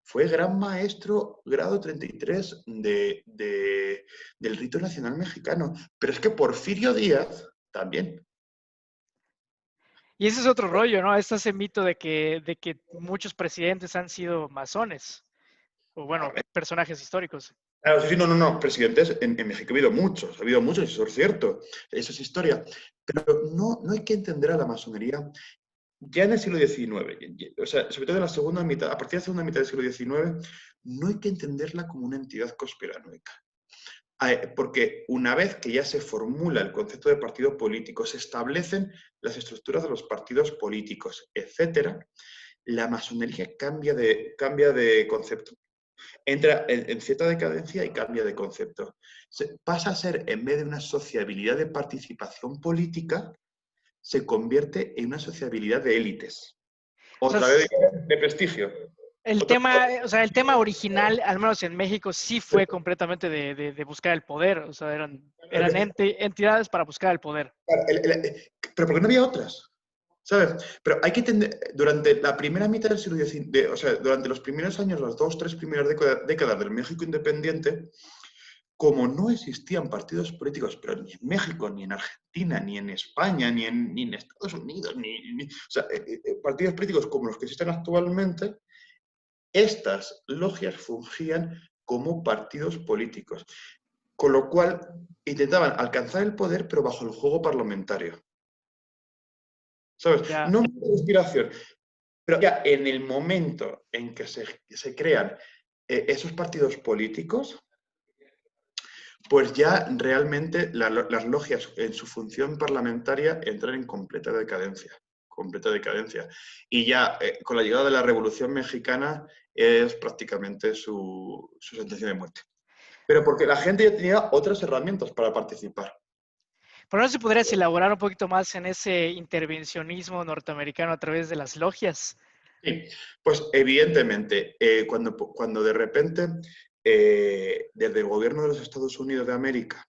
fue gran maestro grado 33 del rito nacional mexicano. Pero es que Porfirio Díaz también. Y ese es otro rollo, ¿no? Está ese mito de que muchos presidentes han sido masones, o bueno, personajes históricos. Claro, sí, sí, no, no, no. Presidentes en México ha habido muchos, eso es cierto, eso es historia. Pero no hay que entender a la masonería ya en el siglo XIX, o sea, sobre todo en la segunda mitad, a partir de la segunda mitad del siglo XIX, no hay que entenderla como una entidad conspiranoica. Porque una vez que ya se formula el concepto de partido político, se establecen las estructuras de los partidos políticos, etcétera, la masonería cambia de concepto. Entra en cierta decadencia y cambia de concepto. Pasa a ser, en vez de una sociabilidad de participación política, se convierte en una sociabilidad de élites. O sea, Otra vez de prestigio. el Otra tema, o sea, el tema original, al menos en México, sí fue completamente de buscar el poder. O sea, eran vez. entidades para buscar el poder. Pero porque no había otras, ¿sabes? Pero hay que entender, durante la primera mitad del siglo XIX, o sea, durante los primeros años, las 2, 3 primeras décadas del México independiente, como no existían partidos políticos, pero ni en México, ni en Argentina, ni en España, ni en Estados Unidos, o sea, partidos políticos como los que existen actualmente, estas logias fungían como partidos políticos, con lo cual intentaban alcanzar el poder, pero bajo el juego parlamentario. ¿Sabes? Ya. No es inspiración, pero ya en el momento en que se crean esos partidos políticos, pues ya realmente las logias en su función parlamentaria entran en completa decadencia. Completa decadencia. Y ya con la llegada de la Revolución Mexicana es prácticamente su sentencia de muerte. Pero porque la gente ya tenía otras herramientas para participar. Pero no sé si podrías elaborar un poquito más en ese intervencionismo norteamericano a través de las logias. Sí, pues evidentemente, cuando de repente desde el gobierno de los Estados Unidos de América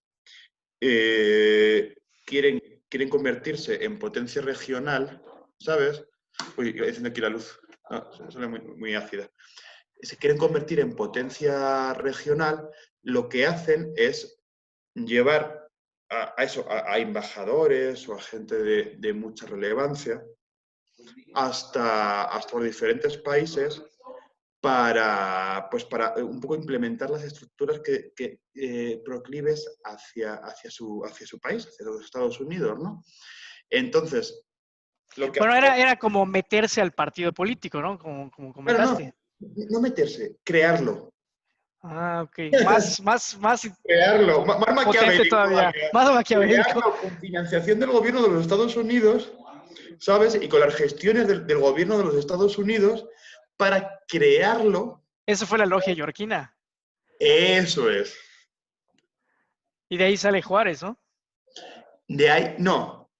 quieren convertirse en potencia regional, ¿sabes? Uy, diciendo aquí la luz, suena muy ácida. Se quieren convertir en potencia regional, lo que hacen es llevar a embajadores o a gente de mucha relevancia hasta los diferentes países para un poco implementar las estructuras proclives hacia su país, hacia los Estados Unidos, ¿no? Entonces, lo que Bueno, hacía... era como meterse al partido político, ¿no? Como Pero no, comentaste. no meterse, crearlo. Ah, ok. Más Crearlo, más potente maquiavélico todavía. todavía. Más maquiavélico. Crearlo con financiación del gobierno de los Estados Unidos, ¿sabes? Y con las gestiones del gobierno de los Estados Unidos para crearlo. Eso fue la logia yorquina. Eso es. Y de ahí sale Juárez, ¿no? De ahí, no.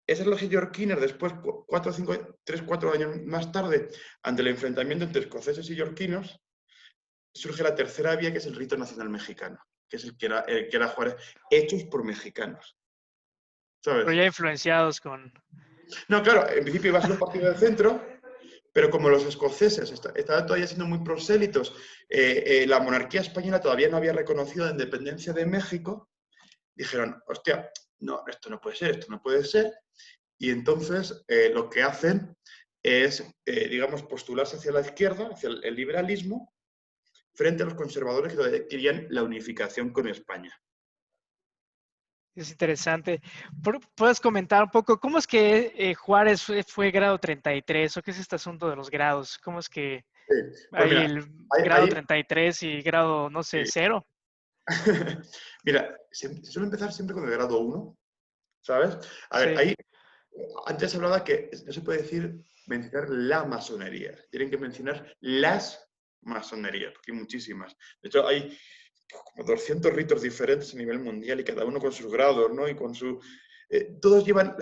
Esas logias yorquinas, después, 4 años más tarde, ante el enfrentamiento entre escoceses y yorquinos, surge la tercera vía, que es el rito nacional mexicano, que es el que era Juárez, hechos por mexicanos. Pero ¿Sabes? ya influenciados con... No, claro, en principio iba a ser un partido de centro, pero como los escoceses estaban todavía siendo muy prosélitos, la monarquía española todavía no había reconocido la independencia de México, dijeron, hostia, no, esto no puede ser, esto no puede ser. Y entonces lo que hacen es, digamos, postularse hacia la izquierda, hacia el liberalismo, frente a los conservadores que todavía querían la unificación con España. Es interesante. ¿Puedes comentar un poco cómo es que Juárez fue grado 33 o qué es este asunto de los grados? ¿Cómo es que Sí. Pues hay mira, el grado ahí, 33 y grado, no sé, sí. 0? Mira, se suele empezar siempre con el grado 1, ¿sabes? A ver, Sí. ahí antes hablaba que no se puede decir mencionar la masonería, tienen que mencionar las masonerías, porque hay muchísimas. De hecho, hay como 200 ritos diferentes a nivel mundial y cada uno con sus grados, ¿no? Y con su... todos llevan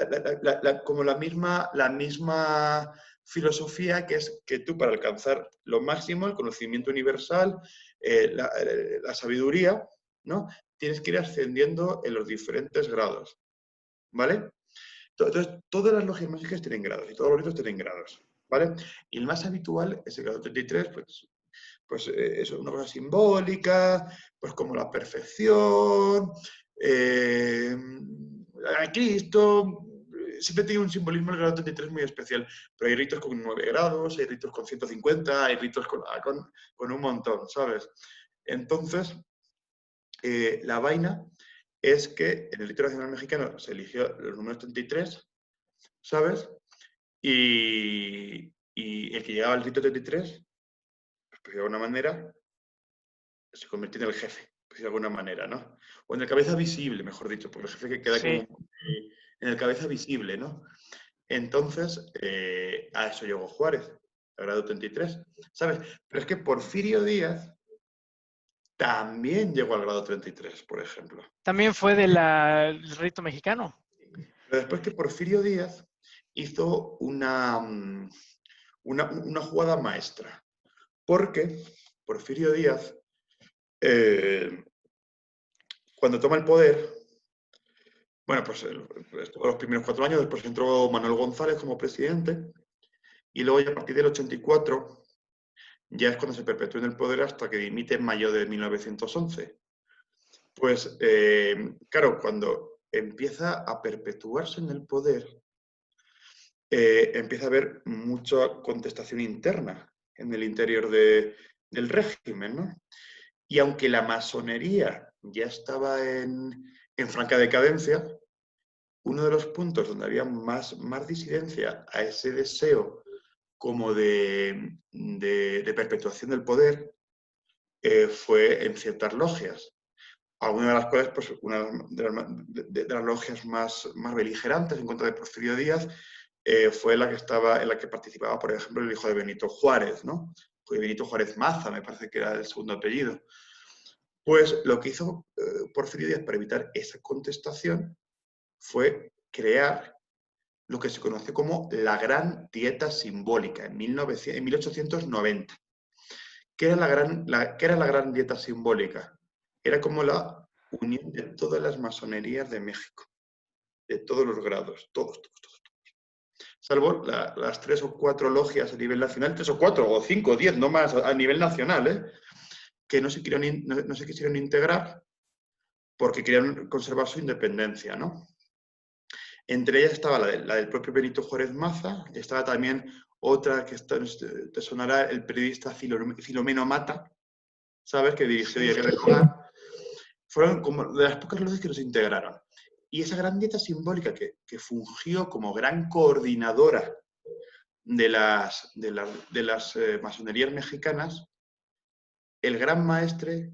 como la misma filosofía, que es que tú para alcanzar lo máximo, el conocimiento universal, la sabiduría, ¿no? Tienes que ir ascendiendo en los diferentes grados, ¿vale? Entonces, todas las logias mágicas tienen grados y todos los ritos tienen grados, ¿vale? Y el más habitual es el grado 33, pues es una cosa simbólica, pues como la perfección, a Cristo, siempre tiene un simbolismo el grado 33 muy especial, pero hay ritos con 9 grados, hay ritos con 150, hay ritos con un montón, ¿sabes? Entonces, la vaina es que en el rito nacional mexicano se eligió el número 33, ¿sabes? Y el que llegaba al rito 33, pues de alguna manera, se convirtió en el jefe, pues de alguna manera, ¿no? O en el cabeza visible, mejor dicho, porque el jefe que queda como Sí. en el cabeza visible, ¿no? Entonces, a eso llegó Juárez, al grado 33, ¿sabes? Pero es que Porfirio Díaz también llegó al grado 33, por ejemplo. También fue del rito mexicano. Pero después que Porfirio Díaz hizo una jugada maestra, porque Porfirio Díaz, cuando toma el poder, bueno, pues estuvo los primeros 4 años, después entró Manuel González como presidente, y luego ya a partir del 84 ya es cuando se perpetúa en el poder hasta que dimite en mayo de 1911. Pues, claro, cuando empieza a perpetuarse en el poder, empieza a haber mucha contestación interna en el interior del régimen, ¿no? Y aunque la masonería ya estaba en franca decadencia, uno de los puntos donde había más disidencia a ese deseo como de perpetuación del poder fue en ciertas logias. algunas de las cuales, pues, una de las logias más beligerantes en contra de Porfirio Díaz fue la que estaba, en la que participaba, por ejemplo, el hijo de Benito Juárez, ¿no? Benito Juárez Maza, me parece que era el segundo apellido. Pues lo que hizo Porfirio Díaz para evitar esa contestación fue crear lo que se conoce como la Gran Dieta Simbólica en 1890. ¿Qué era qué era la Gran Dieta Simbólica? Era como la unión de todas las masonerías de México, de todos los grados, todos. Salvo las 3 o 4 logias a nivel nacional, 3 o 4 o 5 o 10, no más a nivel nacional, que no se quisieron integrar porque querían conservar su independencia, ¿no? Entre ellas estaba la del propio Benito Juárez Maza, y estaba también otra que te sonará, el periodista Filomeno Mata, ¿sabes? Que dirigió Diario del Hogar. Fueron como de las pocas luces que nos integraron. Y esa gran dieta simbólica que fungió como gran coordinadora de las masonerías mexicanas, el gran maestre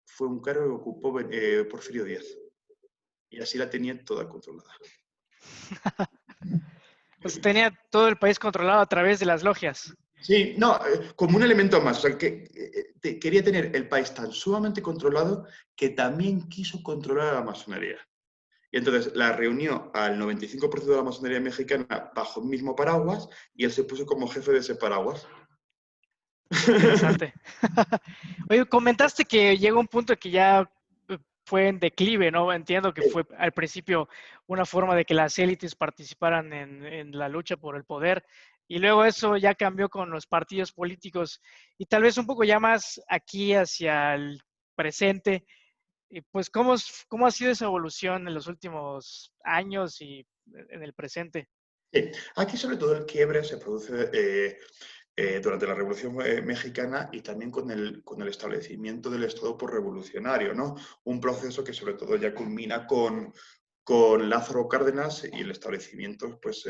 fue un cargo que ocupó Porfirio Díaz. Y así la tenía toda controlada. Pues tenía todo el país controlado a través de las logias. Sí, no, como un elemento más. O sea, que quería tener el país tan sumamente controlado que también quiso controlar a la masonería. Y entonces la reunió al 95% de la masonería mexicana bajo el mismo paraguas y él se puso como jefe de ese paraguas. Interesante. Oye, comentaste que llegó un punto que ya fue en declive, ¿no? Entiendo que fue al principio una forma de que las élites participaran en la lucha por el poder y luego eso ya cambió con los partidos políticos y tal vez un poco ya más aquí hacia el presente. Y pues, ¿cómo ha sido esa evolución en los últimos años y en el presente? Sí. Aquí sobre todo el quiebre se produce durante la Revolución Mexicana y también con el establecimiento del Estado por revolucionario, ¿no? Un proceso que sobre todo ya culmina con Lázaro Cárdenas y el establecimiento pues,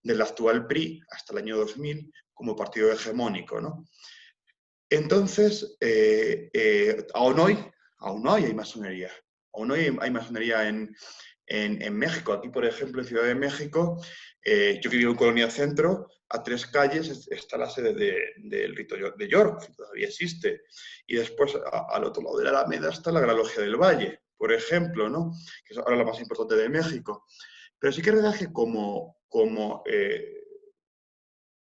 del actual PRI hasta el año 2000 como partido hegemónico, ¿no? Entonces, aún hoy hay masonería. Aún hoy hay masonería en México. Aquí, por ejemplo, en Ciudad de México, yo que vivo en Colonia Centro, a 3 calles está la sede del Rito de York, que todavía existe. Y después, al otro lado de la Alameda, está la Gran Logia del Valle, por ejemplo, ¿no? Que es ahora la más importante de México. Pero sí que es verdad que como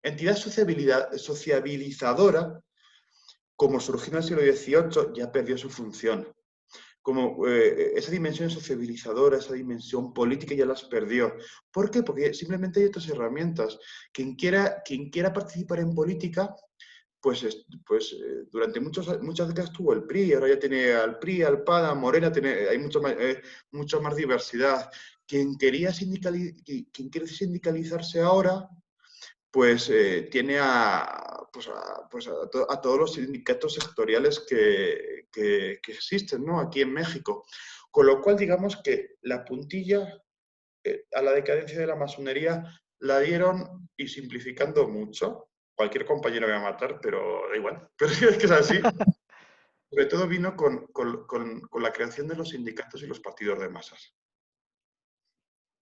entidad sociabilizadora, como surgió en el siglo XVIII, ya perdió su función. Como esa dimensión sociabilizadora, esa dimensión política ya las perdió. ¿Por qué? Porque simplemente hay otras herramientas. Quien quiera participar en política, pues durante muchas décadas tuvo el PRI, ahora ya tiene al PRI, al PAN, a Morena, hay mucha más diversidad. Quien quiere sindicalizarse ahora, pues tiene a todos los sindicatos sectoriales que existen, ¿no? Aquí en México. Con lo cual, digamos que la puntilla a la decadencia de la masonería la dieron, y simplificando mucho, cualquier compañero me va a matar, pero da igual, pero es que es así. Sobre todo vino con la creación de los sindicatos y los partidos de masas.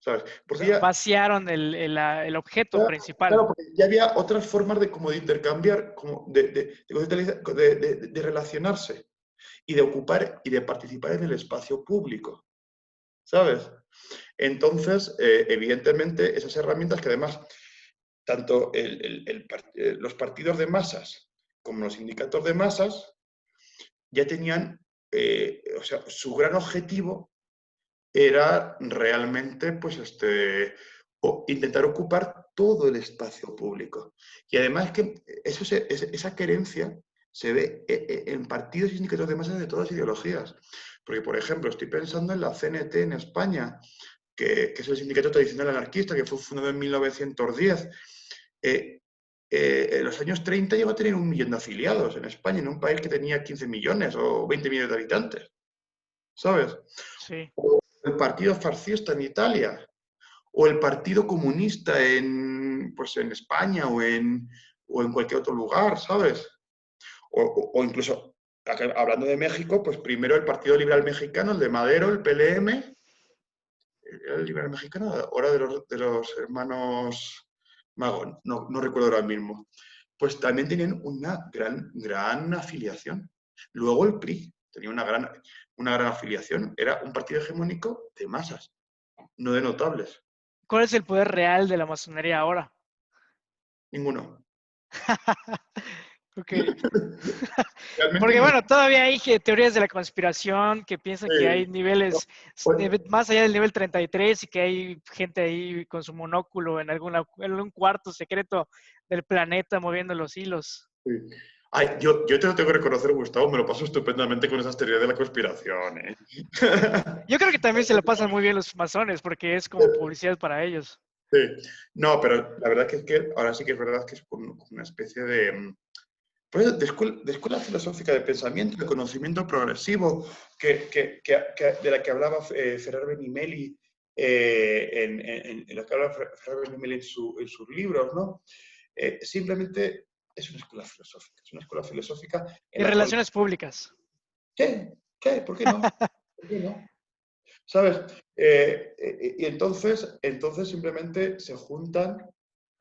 ¿Sabes? O Porque sea, ya, vaciaron el objeto principal. claro, porque ya había otras formas de intercambiar, de relacionarse y de ocupar y de participar en el espacio público, ¿sabes? Entonces, evidentemente, esas herramientas que además, tanto los partidos de masas como los sindicatos de masas ya tenían, o sea, su gran objetivo era realmente pues intentar ocupar todo el espacio público. Y además que esa querencia se ve en partidos y sindicatos de masas de todas las ideologías. Porque, por ejemplo, estoy pensando en la CNT en España, que es el sindicato tradicional anarquista, que fue fundado en 1910. En los años 30 llegó a tener 1 millón de afiliados en España, en un país que tenía 15 millones o 20 millones de habitantes, ¿sabes? Sí. El partido fascista en Italia, o el Partido Comunista pues en España o en cualquier otro lugar, ¿sabes? O incluso hablando de México, pues primero el Partido Liberal Mexicano, el de Madero, el PLM, el Liberal Mexicano, ahora de los hermanos Magón, no recuerdo ahora mismo. Pues también tenían una gran afiliación. Luego el PRI tenía una gran afiliación. Era un partido hegemónico de masas, no de notables. ¿Cuál es el poder real de la masonería ahora? Ninguno. Ok. Realmente Porque ni. bueno, todavía hay teorías de la conspiración que piensan que hay No, niveles pues, más allá del nivel 33 y que hay gente ahí con su monóculo en algún cuarto secreto del planeta moviendo los hilos. sí. Ay, yo te lo tengo que reconocer, Gustavo, me lo paso estupendamente con esas teorías de la conspiración, ¿eh? Yo creo que también se lo pasan muy bien los masones porque es como publicidad para ellos. Sí. No, pero la verdad que es que ahora sí que es verdad que es una especie pues, de escuela filosófica de pensamiento, de conocimiento progresivo, de la que hablaba Ferrer Benimeli, en la que hablaba Ferrer Benimeli en sus libros, ¿no? Simplemente es una escuela filosófica en Y la cual, relaciones públicas. ¿qué? ¿Por qué no? ¿Por qué no? ¿Sabes? Y entonces simplemente se juntan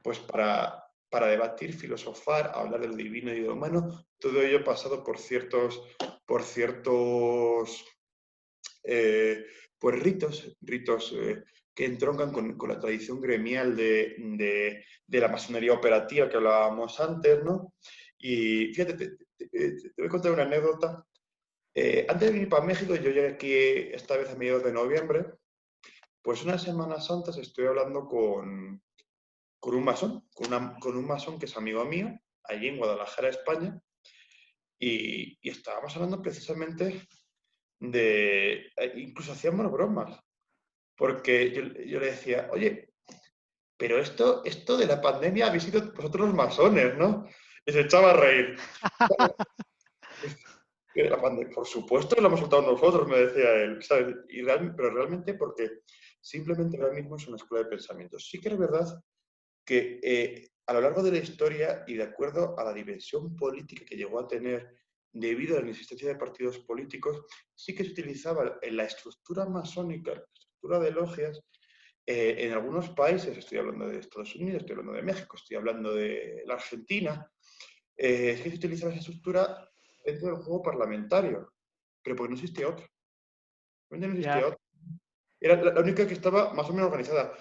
pues para debatir, filosofar, hablar de lo divino y de lo humano, todo ello pasado por ciertos pues ritos que entroncan con la tradición gremial de la masonería operativa que hablábamos antes, ¿no? Y fíjate, te voy a contar una anécdota. Antes de venir para México, yo llegué aquí esta vez a mediados de noviembre, pues unas semanas antes estoy hablando con un masón, con un masón que es amigo mío, allí en Guadalajara, España, y estábamos hablando precisamente incluso hacíamos bromas, porque yo le decía, oye, pero esto de la pandemia habéis sido vosotros los masones, ¿no? Y se echaba a reír. Por supuesto que lo hemos soltado nosotros, me decía él, ¿sabes? Pero realmente porque simplemente ahora mismo es una escuela de pensamiento. Sí que es verdad que a lo largo de la historia y de acuerdo a la dimensión política que llegó a tener debido a la inexistencia de partidos políticos, sí que se utilizaba en la estructura masónica, la estructura de logias, en algunos países, estoy hablando de Estados Unidos, estoy hablando de México, estoy hablando de la Argentina, es que se utilizaba esa estructura dentro del juego parlamentario, pero porque no existía otra. No existía Ya. otra. Era la única que estaba más o menos organizada.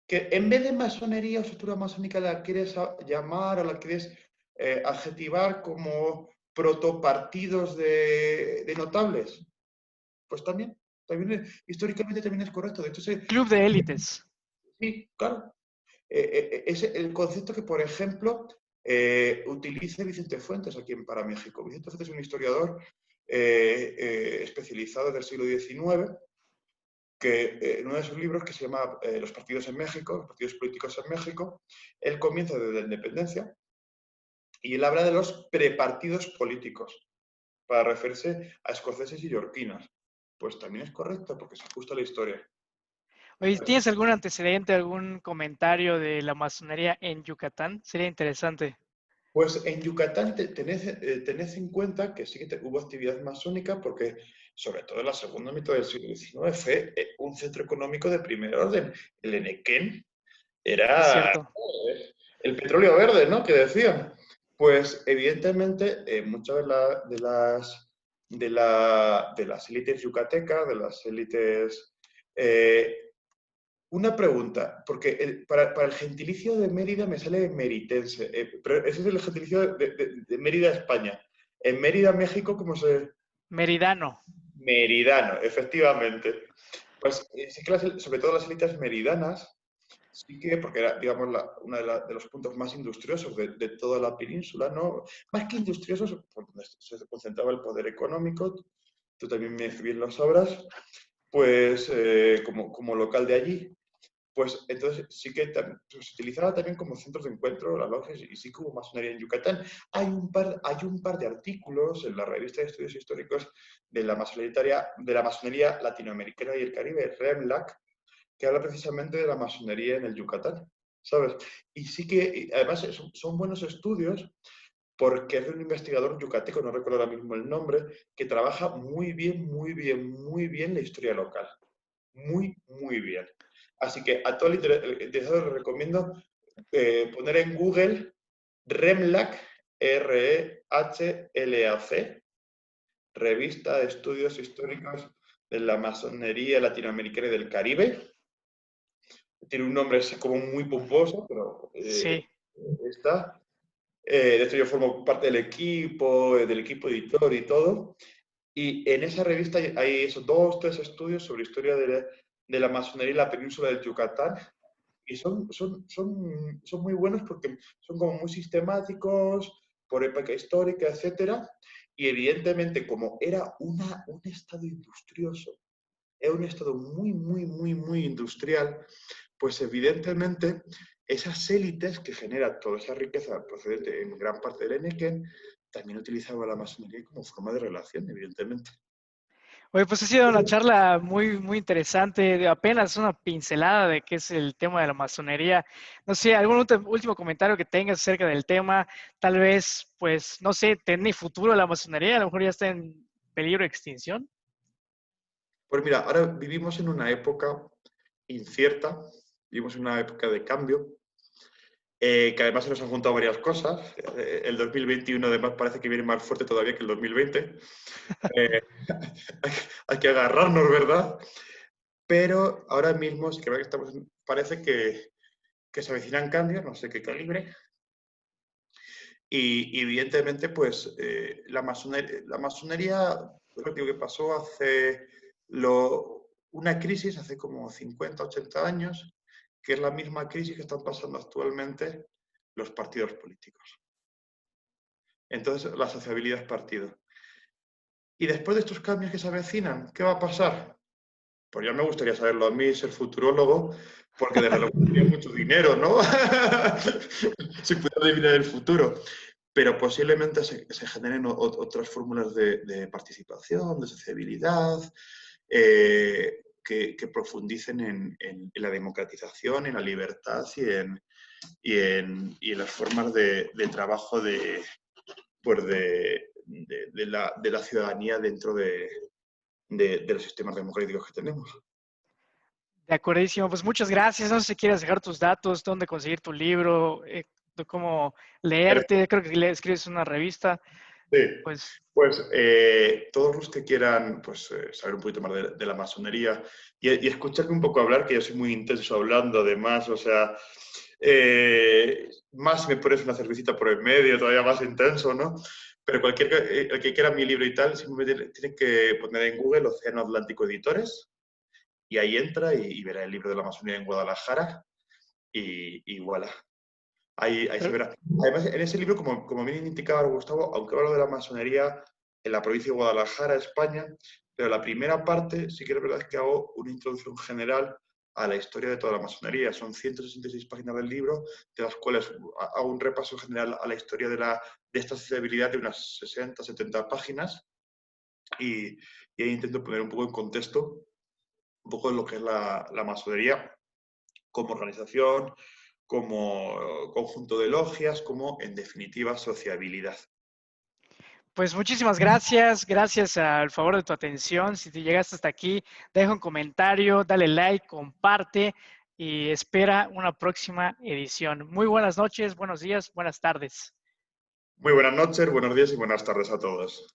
Que en vez de masonería o estructura masónica la quieres llamar o la quieres adjetivar como protopartidos de notables, pues también históricamente también es correcto. De hecho, Club de élites. sí, claro. Es el concepto que, por ejemplo, utiliza Vicente Fuentes aquí en Para México. Vicente Fuentes es un historiador especializado del siglo XIX que en uno de sus libros, que se llama Los partidos en México, los partidos políticos en México, él comienza desde la independencia y él habla de los prepartidos políticos para referirse a escoceses y yorquinos. Pues también es correcto porque se ajusta a la historia. Oye, ¿tienes algún antecedente, algún comentario de la masonería en Yucatán? Sería interesante. Pues en Yucatán tened en cuenta que sí que hubo actividad masónica porque, sobre todo en la segunda mitad del siglo XIX, fue un centro económico de primer orden. El Enequén Es era cierto. el petróleo verde, ¿no? Que decían. Pues evidentemente muchas de las élites yucatecas, de las élites... una pregunta, porque para el gentilicio de Mérida me sale meritense, pero ese es el gentilicio de Mérida, España. En Mérida, México, ¿cómo se...? Meridano. Meridano, efectivamente. Pues sí que sobre todo las élites meridanas, sí que, porque era, digamos, uno de los puntos más industriosos de toda la península, ¿no? Más que industriosos, por donde se concentraba el poder económico, tú también bien lo sabrás, pues como local de allí. Pues entonces sí que pues, se utilizaba también como centros de encuentro las logias y sí que hubo masonería en Yucatán. Hay un par de artículos en la revista de estudios históricos de la masonería latinoamericana y el Caribe, REMLAC, que habla precisamente de la masonería en el Yucatán, ¿sabes? Y sí que, además, son buenos estudios porque es de un investigador yucateco, no recuerdo ahora mismo el nombre, que trabaja muy bien, muy bien, muy bien la historia local. Muy, muy bien. Así que a todo el interesado les recomiendo poner en Google REMLAC, REHLAC, Revista de Estudios Históricos de la Masonería Latinoamericana y del Caribe. Tiene un nombre así como muy pomposo, pero Sí. está. De hecho, yo formo parte del equipo editor y todo. Y en esa revista hay esos 2, 3 estudios sobre historia de la masonería en la península del Yucatán. Y son muy buenos porque son como muy sistemáticos, por época histórica, etcétera. Y evidentemente, como era un estado industrioso, era un estado muy, muy, muy, muy industrial, pues evidentemente esas élites que generan toda esa riqueza procedente en gran parte del Enequén, también utilizaban la masonería como forma de relación, evidentemente. Oye, pues ha sido una charla muy, muy interesante, apenas una pincelada de qué es el tema de la masonería. No sé, algún último comentario que tengas acerca del tema, tal vez, pues, no sé, ¿tiene futuro la masonería? A lo mejor ya está en peligro de extinción. Pues mira, ahora vivimos en una época incierta, vivimos en una época de cambio, que además se nos han juntado varias cosas. El 2021 además parece que viene más fuerte todavía que el 2020. Eh, hay que agarrarnos, ¿verdad? Pero ahora mismo sí que parece que se avecinan cambios, no sé qué calibre, y evidentemente pues la masonería, lo que pasó una crisis hace como 50, 80 años, que es la misma crisis que están pasando actualmente los partidos políticos. Entonces, la sociabilidad es partido. Y después de estos cambios que se avecinan, ¿qué va a pasar? Pues ya me gustaría saberlo a mí, ser futurólogo, porque desde luego tendría mucho dinero, ¿no? Si pudiera adivinar el futuro. Pero posiblemente se generen otras fórmulas de participación, de sociabilidad, que profundicen en la democratización, en la libertad y en las formas de trabajo pues de la ciudadanía dentro de los sistemas democráticos que tenemos. De acuerdísimo, pues muchas gracias. No sé si quieres dejar tus datos, dónde conseguir tu libro, cómo leerte. Creo que le escribes una revista. Sí, Pues pues todos los que quieran pues, saber un poquito más de la masonería y escucharme un poco hablar, que yo soy muy intenso hablando además, o sea, más si me pones una cervecita por el medio, todavía más intenso, ¿no? Pero el que quiera mi libro y tal, simplemente tiene que poner en Google Océano Atlántico Editores y ahí entra y verá el libro de la masonería en Guadalajara y voilà. Ahí se verá. Además, en ese libro, como bien indicaba Gustavo, aunque hablo de la masonería en la provincia de Guadalajara, España, pero la primera parte sí que es verdad que hago una introducción general a la historia de toda la masonería. Son 166 páginas del libro, de las cuales hago un repaso general a la historia de esta sociabilidad de unas 60, 70 páginas y ahí intento poner un poco en contexto un poco de lo que es la masonería como organización, como conjunto de logias, como en definitiva sociabilidad. Pues muchísimas gracias, gracias al favor de tu atención. Si te llegaste hasta aquí, deja un comentario, dale like, comparte y espera una próxima edición. Muy buenas noches, buenos días, buenas tardes. Muy buenas noches, buenos días y buenas tardes a todos.